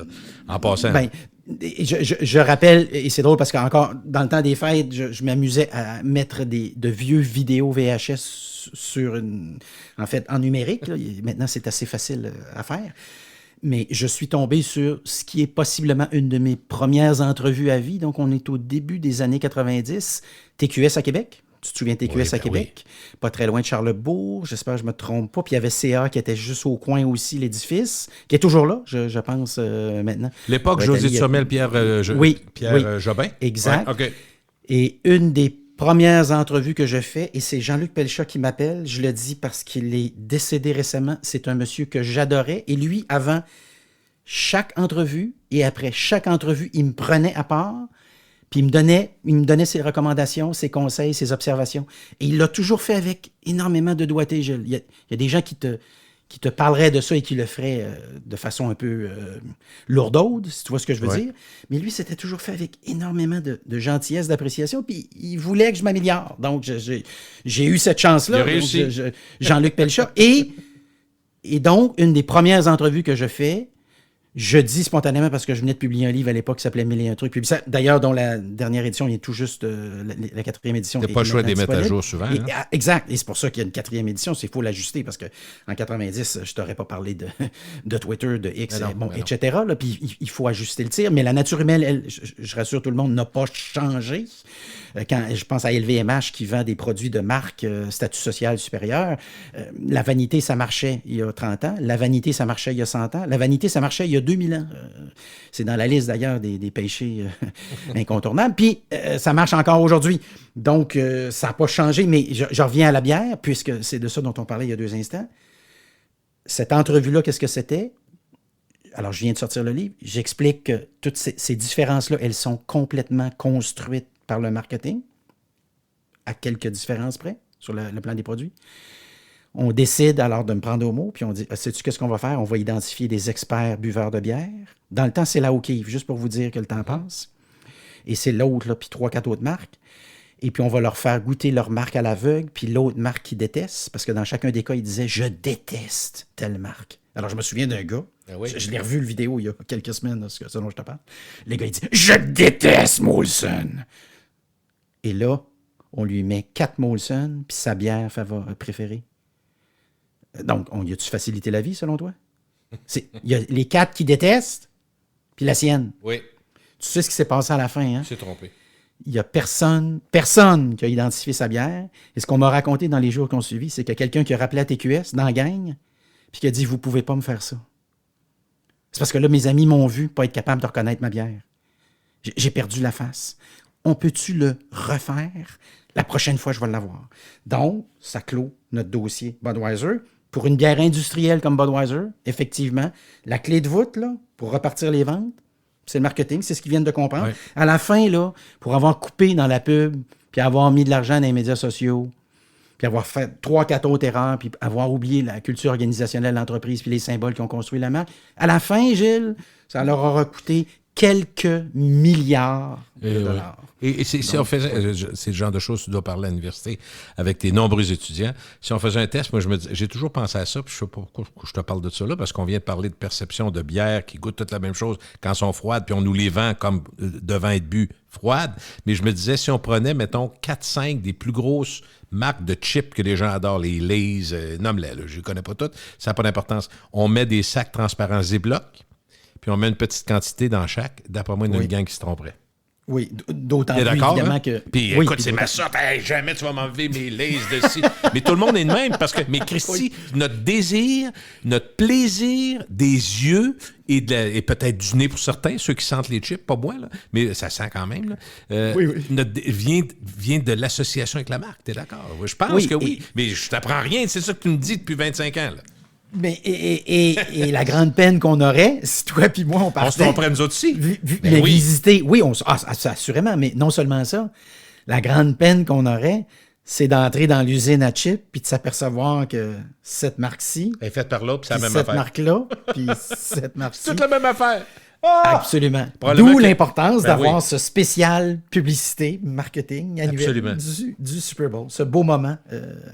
en passant. Ben, je rappelle, et c'est drôle parce qu'encore dans le temps des fêtes, je m'amusais à mettre de vieux vidéos VHS en numérique. Là. Maintenant, c'est assez facile à faire. Mais je suis tombé sur ce qui est possiblement une de mes premières entrevues à vie. Donc, on est au début des années 90. TQS à Québec. Tu te souviens de TQS à Québec? Oui. Pas très loin de Charlesbourg. J'espère que je ne me trompe pas. Puis, il y avait CA qui était juste au coin aussi, l'édifice, qui est toujours là, je pense, maintenant. L'époque José Duhamel, Pierre Jobin? Exact. Ouais, OK. Et une des premières entrevues que je fais, et c'est Jean-Luc Pelchat qui m'appelle, je le dis parce qu'il est décédé récemment, c'est un monsieur que j'adorais, et lui, avant chaque entrevue, et après chaque entrevue, il me prenait à part, puis il me donnait ses recommandations, ses conseils, ses observations, et il l'a toujours fait avec énormément de doigté, Gilles. Il y a des gens qui qui te parlerait de ça et qui le ferait de façon un peu lourdaude, si tu vois ce que je veux dire. Mais lui, c'était toujours fait avec énormément de gentillesse, d'appréciation, puis il voulait que je m'améliore. Donc, j'ai eu cette chance-là. Il a réussi. Donc, Jean-Luc Pelchat. Et donc, une des premières entrevues que je fais, je dis spontanément, parce que je venais de publier un livre à l'époque qui s'appelait Mille et un trucs. D'ailleurs, dont la dernière édition, il est tout juste la 4e édition. Tu n'as pas le choix de les mettre à jour souvent. Exact. Et c'est pour ça qu'il y a une 4e édition. Il faut l'ajuster parce qu'en 90, je ne t'aurais pas parlé de Twitter, de X, etc. Là, puis il faut ajuster le tir. Mais la nature humaine, elle, je rassure tout le monde, n'a pas changé. Quand je pense à LVMH qui vend des produits de marque statut social supérieur, la vanité, ça marchait il y a 30 ans. La vanité, ça marchait il y a 100 ans. La vanité, ça marchait il y a 2000 ans. C'est dans la liste d'ailleurs des péchés incontournables. Puis ça marche encore aujourd'hui. Donc, ça n'a pas changé, mais je reviens à la bière, puisque c'est de ça dont on parlait il y a 2 instants. Cette entrevue-là, qu'est-ce que c'était? Alors, je viens de sortir le livre. J'explique que toutes ces différences-là, elles sont complètement construites par le marketing, à quelques différences près, sur le plan des produits. On décide alors de me prendre au mot, puis on dit, sais-tu qu'est-ce qu'on va faire? On va identifier des experts buveurs de bière. Dans le temps, c'est la O'Keeffe, juste pour vous dire que le temps passe. Et c'est l'autre, là, puis 3-4 autres marques. Et puis on va leur faire goûter leur marque à l'aveugle, puis l'autre marque qu'ils détestent, parce que dans chacun des cas, ils disaient, je déteste telle marque. Alors, je me souviens d'un gars, je l'ai revu le vidéo il y a quelques semaines, là, ce dont je te parle. Le gars, il dit, je déteste Molson. Et là, on lui met 4 Molson, puis sa bière préférée. Donc, y a-tu facilité la vie, selon toi? Il y a les 4 qui détestent, puis la sienne. Oui. Tu sais ce qui s'est passé à la fin, hein? Il s'est trompé. Il n'y a personne qui a identifié sa bière. Et ce qu'on m'a raconté dans les jours qui ont suivi, c'est qu'il y a quelqu'un qui a rappelé à TQS dans la gang, puis qui a dit, vous ne pouvez pas me faire ça. C'est parce que là, mes amis m'ont vu pas être capable de reconnaître ma bière. J'ai perdu la face. On peut-tu le refaire? La prochaine fois, je vais l'avoir. Donc, ça clôt notre dossier Budweiser. Pour une bière industrielle comme Budweiser, effectivement, la clé de voûte, là, pour repartir les ventes, c'est le marketing, c'est ce qu'ils viennent de comprendre. Ouais. À la fin, là, pour avoir coupé dans la pub, puis avoir mis de l'argent dans les médias sociaux, puis avoir fait 3-4 autres erreurs, puis avoir oublié la culture organisationnelle de l'entreprise, puis les symboles qui ont construit la marque, à la fin, Gilles, ça leur aura coûté quelques milliards de dollars. Et si on faisait, c'est le genre de choses que tu dois parler à l'université avec tes nombreux étudiants. Si on faisait un test, moi, j'ai toujours pensé à ça, puis je sais pas pourquoi je te parle de ça là, parce qu'on vient de parler de perception de bière qui goûtent toute la même chose quand elles sont froides, puis on nous les vend comme devant être bu froides. Mais je me disais, si on prenait, mettons, 4-5 des plus grosses marques de chips que les gens adorent, les Lay's, nomme-les, je ne les connais pas toutes, ça n'a pas d'importance. On met des sacs transparents Ziploc, puis on met une petite quantité dans chaque. D'après moi, il y a une gang qui se tromperait. Oui, d'autant plus évidemment hein? que... Puis écoute, c'est ma sorte, hey, jamais tu vas m'enlever mes Lay's de ci. Mais tout le monde est de même, parce que, mais Christy, notre désir, notre plaisir des yeux et peut-être du nez pour certains, ceux qui sentent les chips, pas moi, là, mais ça sent quand même, là, vient de l'association avec la marque, t'es d'accord? Je pense que oui, mais je t'apprends rien, c'est ça que tu me dis depuis 25 ans, là. Mais, et la grande peine qu'on aurait, si toi puis moi, on partait... On se tromperait nous autres aussi. Visiter, oui, assurément, mais non seulement ça. La grande peine qu'on aurait, c'est d'entrer dans l'usine à chips puis de s'apercevoir que cette marque-ci... Elle est faite par là, puis c'est la même cette affaire. Marque-là, puis cette marque-ci... Toute la même affaire. Absolument. D'où l'importance d'avoir ce spécial publicité, marketing annuel du Super Bowl. Ce beau moment.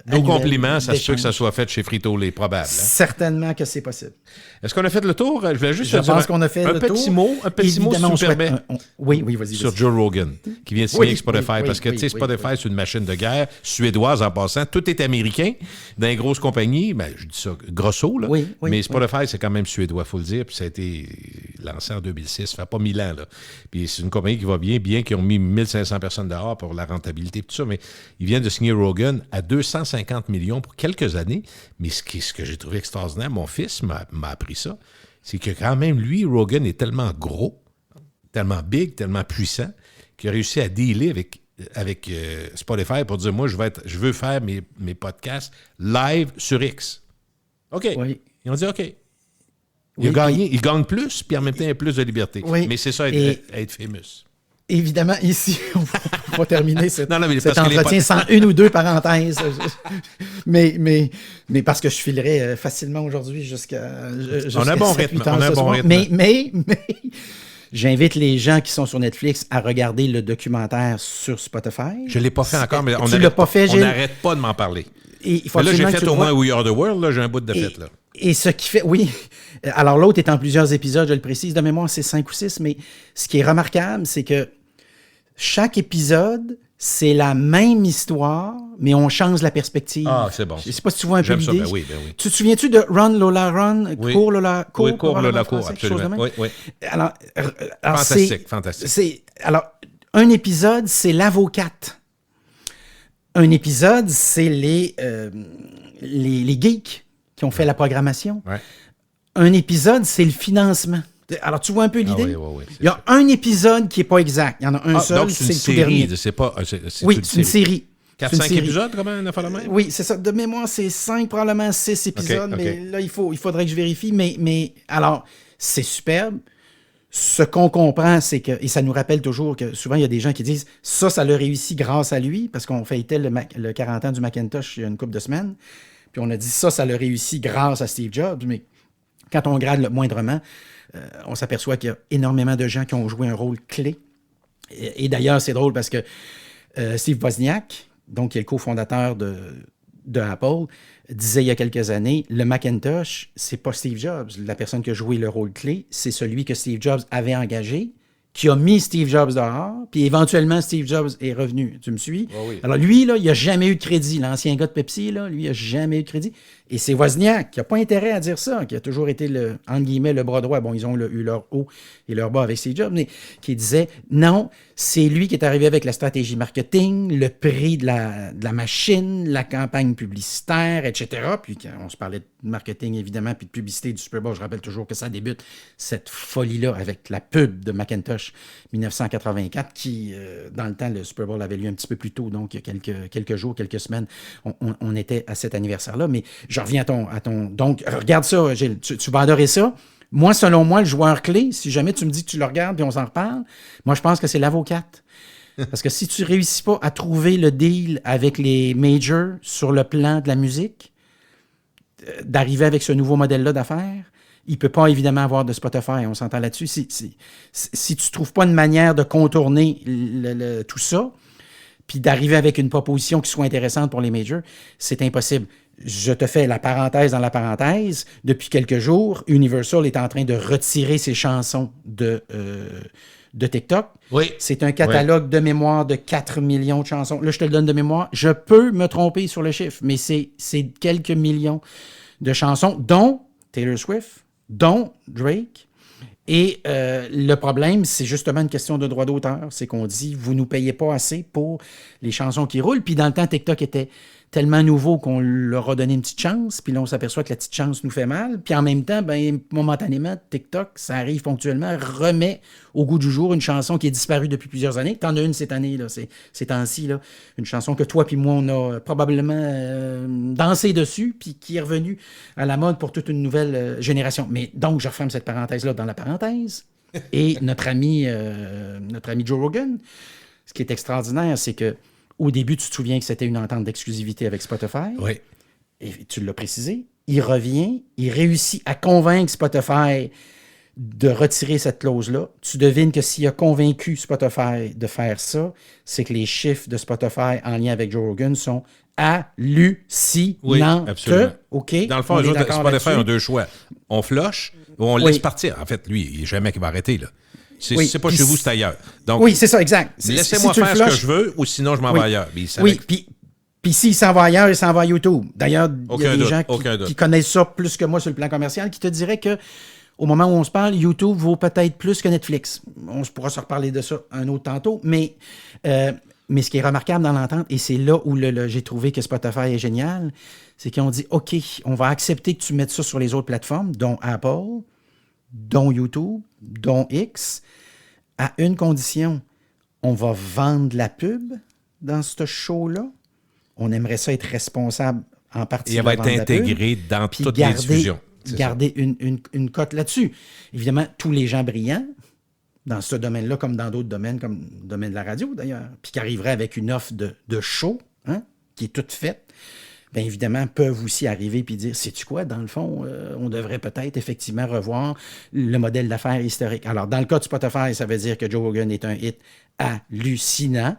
Nos compliments, ça se peut que ça soit fait chez Frito-Lay, probable. Hein? Certainement que c'est possible. Est-ce qu'on a fait le tour? Je voulais juste pense qu'on a fait le tour. Un petit mot, si tu me permets. Oui, vas-y. Sur Joe Rogan, qui vient de signer avec Spotify. Parce que, tu sais, Spotify, c'est une machine de guerre suédoise en passant. Tout est américain. Dans les grosses compagnies, je dis ça grosso, là. Mais Spotify, c'est quand même suédois, il faut le dire. Puis ça a été lancé en 2006, ça fait pas 1000 ans. Là. Puis c'est une compagnie qui va bien qu'ils ont mis 1500 personnes dehors pour la rentabilité et tout ça, mais ils viennent de signer Rogan à 250 millions pour quelques années. Mais ce que j'ai trouvé extraordinaire, mon fils m'a appris ça, c'est que quand même, lui, Rogan est tellement gros, tellement big, tellement puissant, qu'il a réussi à dealer avec Spotify pour dire, moi, je veux faire mes podcasts live sur X. OK. Oui. Ils ont dit OK. Il gagne plus, puis en même temps, il a plus de liberté. Oui. Mais c'est ça, être famous. évidemment, ici, on va terminer cet parce que entretien sans une ou deux parenthèses. mais parce que je filerais facilement aujourd'hui jusqu'à on a un bon 7, rythme. 8 heures On a un ce bon soir. rythme. Mais j'invite les gens qui sont sur Netflix à regarder le documentaire sur Spotify. Je ne l'ai pas fait encore, mais on n'arrête pas de m'en parler. Et il faut mais là, j'ai fait au moins vois. We Are the World, là, j'ai un bout de fait. Là. Et ce qui fait, oui. Alors l'autre est en plusieurs épisodes, je le précise, de mémoire c'est 5 ou 6, mais ce qui est remarquable, c'est que chaque épisode, c'est la même histoire, mais on change la perspective. Ah, c'est bon. Je ne sais pas si tu vois un peu l'idée. Ben oui. Tu te souviens-tu de Run Lola Run? Oui. Cours Lola Cours? Oui, Cours Lola Cours, absolument. Oui. Alors, Fantastique. Alors, un épisode, c'est l'avocate. Un épisode, c'est les geeks qui ont fait la programmation. Ouais. Un épisode, c'est le financement. Alors, tu vois un peu l'idée? Oui. Il y a un épisode qui n'est pas exact. Il y en a un seul, donc c'est le tout dernier. C'est pas, oui, c'est une série. 4-5 épisodes, comment on a fait la même? Oui, c'est ça. De mémoire, c'est 5, probablement 6 épisodes. Okay. Mais là, il faudrait que je vérifie. Mais alors, c'est superbe. Ce qu'on comprend, c'est que, et ça nous rappelle toujours que souvent, il y a des gens qui disent ça l'a réussi grâce à lui, parce qu'on fêtait le 40 ans du Macintosh il y a une couple de semaines. Puis on a dit ça l'a réussi grâce à Steve Jobs. Mais quand on grade le moindrement, on s'aperçoit qu'il y a énormément de gens qui ont joué un rôle clé. Et d'ailleurs, c'est drôle parce que Steve Wozniak, donc qui est le cofondateur de Apple, disait il y a quelques années, le Macintosh, c'est pas Steve Jobs. La personne qui a joué le rôle clé, c'est celui que Steve Jobs avait engagé, qui a mis Steve Jobs dehors, puis éventuellement, Steve Jobs est revenu. Tu me suis? Oh oui. Alors lui, là, il n'a jamais eu de crédit. L'ancien gars de Pepsi, là, lui, il n'a jamais eu de crédit. Et c'est Wozniak qui n'a pas intérêt à dire ça, qui a toujours été, entre guillemets, le bras droit. Bon, ils ont eu leur haut et leur bas avec Steve Jobs, mais qui disait, non, c'est lui qui est arrivé avec la stratégie marketing, le prix de la machine, la campagne publicitaire, etc. Puis quand on se parlait de marketing, évidemment, puis de publicité du Super Bowl, je rappelle toujours que ça débute, cette folie-là, avec la pub de Macintosh 1984, qui, dans le temps, le Super Bowl avait lieu un petit peu plus tôt, donc il y a quelques jours, quelques semaines, on était à cet anniversaire-là. Mais je reviens à ton... Donc, regarde ça, Gilles, tu vas adorer ça. Moi, selon moi, le joueur clé, si jamais tu me dis que tu le regardes et on s'en reparle, moi, je pense que c'est l'avocate. Parce que si tu ne réussis pas à trouver le deal avec les majors sur le plan de la musique, d'arriver avec ce nouveau modèle-là d'affaires, il ne peut pas évidemment avoir de Spotify, on s'entend là-dessus. Si tu ne trouves pas une manière de contourner tout ça, puis d'arriver avec une proposition qui soit intéressante pour les majors, c'est impossible. Je te fais la parenthèse dans la parenthèse. Depuis quelques jours, Universal est en train de retirer ses chansons de TikTok. Oui. C'est un catalogue de mémoire de 4 millions de chansons. Là, je te le donne de mémoire. Je peux me tromper sur le chiffre, mais c'est quelques millions de chansons, dont Taylor Swift, dont Drake. Et le problème, c'est justement une question de droit d'auteur. C'est qu'on dit, vous ne nous payez pas assez pour les chansons qui roulent. Puis dans le temps, TikTok était tellement nouveau qu'on leur a donné une petite chance. Puis là, on s'aperçoit que la petite chance nous fait mal. Puis en même temps, momentanément, TikTok, ça arrive ponctuellement, remet au goût du jour une chanson qui est disparue depuis plusieurs années. T'en as une cette année, là, ces temps-ci, là, une chanson que toi puis moi, on a probablement dansé dessus, puis qui est revenue à la mode pour toute une nouvelle génération. Mais donc, je referme cette parenthèse-là dans la parenthèse. Et notre ami Joe Rogan, ce qui est extraordinaire, c'est que au début, tu te souviens que c'était une entente d'exclusivité avec Spotify. Oui. Et tu l'as précisé. Il revient, il réussit à convaincre Spotify de retirer cette clause-là. Tu devines que s'il a convaincu Spotify de faire ça, c'est que les chiffres de Spotify en lien avec Joe Rogan sont hallucinants. Oui, absolument. OK? Dans le fond, Spotify ont deux choix. On flush ou on laisse partir. En fait, lui, il n'est jamais qui va arrêter, là. C'est pas chez vous, c'est ailleurs. Donc, oui, c'est ça, exact. Laissez-moi faire ce que je veux ou sinon je m'en vais ailleurs. Oui, puis s'il s'en va ailleurs, il s'en va à YouTube. D'ailleurs, il y a des gens qui connaissent ça plus que moi sur le plan commercial, qui te diraient que au moment où on se parle, YouTube vaut peut-être plus que Netflix. On pourra se reparler de ça un autre tantôt, mais ce qui est remarquable dans l'entente, et c'est là où j'ai trouvé que Spotify est génial, c'est qu'ils ont dit, OK, on va accepter que tu mettes ça sur les autres plateformes, dont Apple, dont YouTube, dont X, à une condition. On va vendre la pub dans ce show-là. On aimerait ça être responsable en partie. Et elle va être intégrée dans toutes les diffusions. Garder une cote là-dessus. Évidemment, tous les gens brillants dans ce domaine-là, comme dans d'autres domaines, comme le domaine de la radio d'ailleurs, puis qui arriveraient avec une offre de show, hein, qui est toute faite, bien évidemment, peuvent aussi arriver et dire, sais-tu quoi, dans le fond, on devrait peut-être effectivement revoir le modèle d'affaires historique. Alors, dans le cas de Spotify, ça veut dire que Joe Rogan est un hit hallucinant.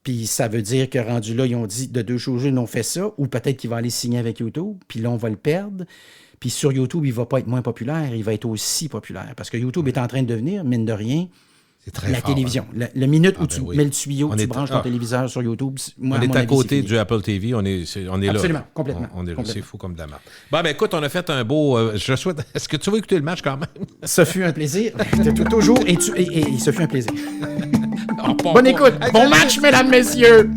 Puis ça veut dire que rendu là, ils ont dit de deux choses, ils ont fait ça, ou peut-être qu'il va aller signer avec YouTube, puis là, on va le perdre. Puis sur YouTube, il ne va pas être moins populaire, il va être aussi populaire. Parce que YouTube est en train de devenir, mine de rien, C'est très la fort, télévision. hein. Le minute où Ben tu oui. mets le tuyau, On tu est- branches ton téléviseur sur YouTube. Moi, On est mon à avis, côté c'est du fini. Apple TV, on est là. Absolument, complètement. On est là, Complètement. c'est fou comme de la marque. Bon, ben écoute, on a fait un beau... je souhaite... Est-ce que tu vas écouter le match quand même? Ce fut un plaisir. Toujours, et ce fut un plaisir. On part Bonne pas. écoute. Hey, Bon salut. match, mesdames, messieurs.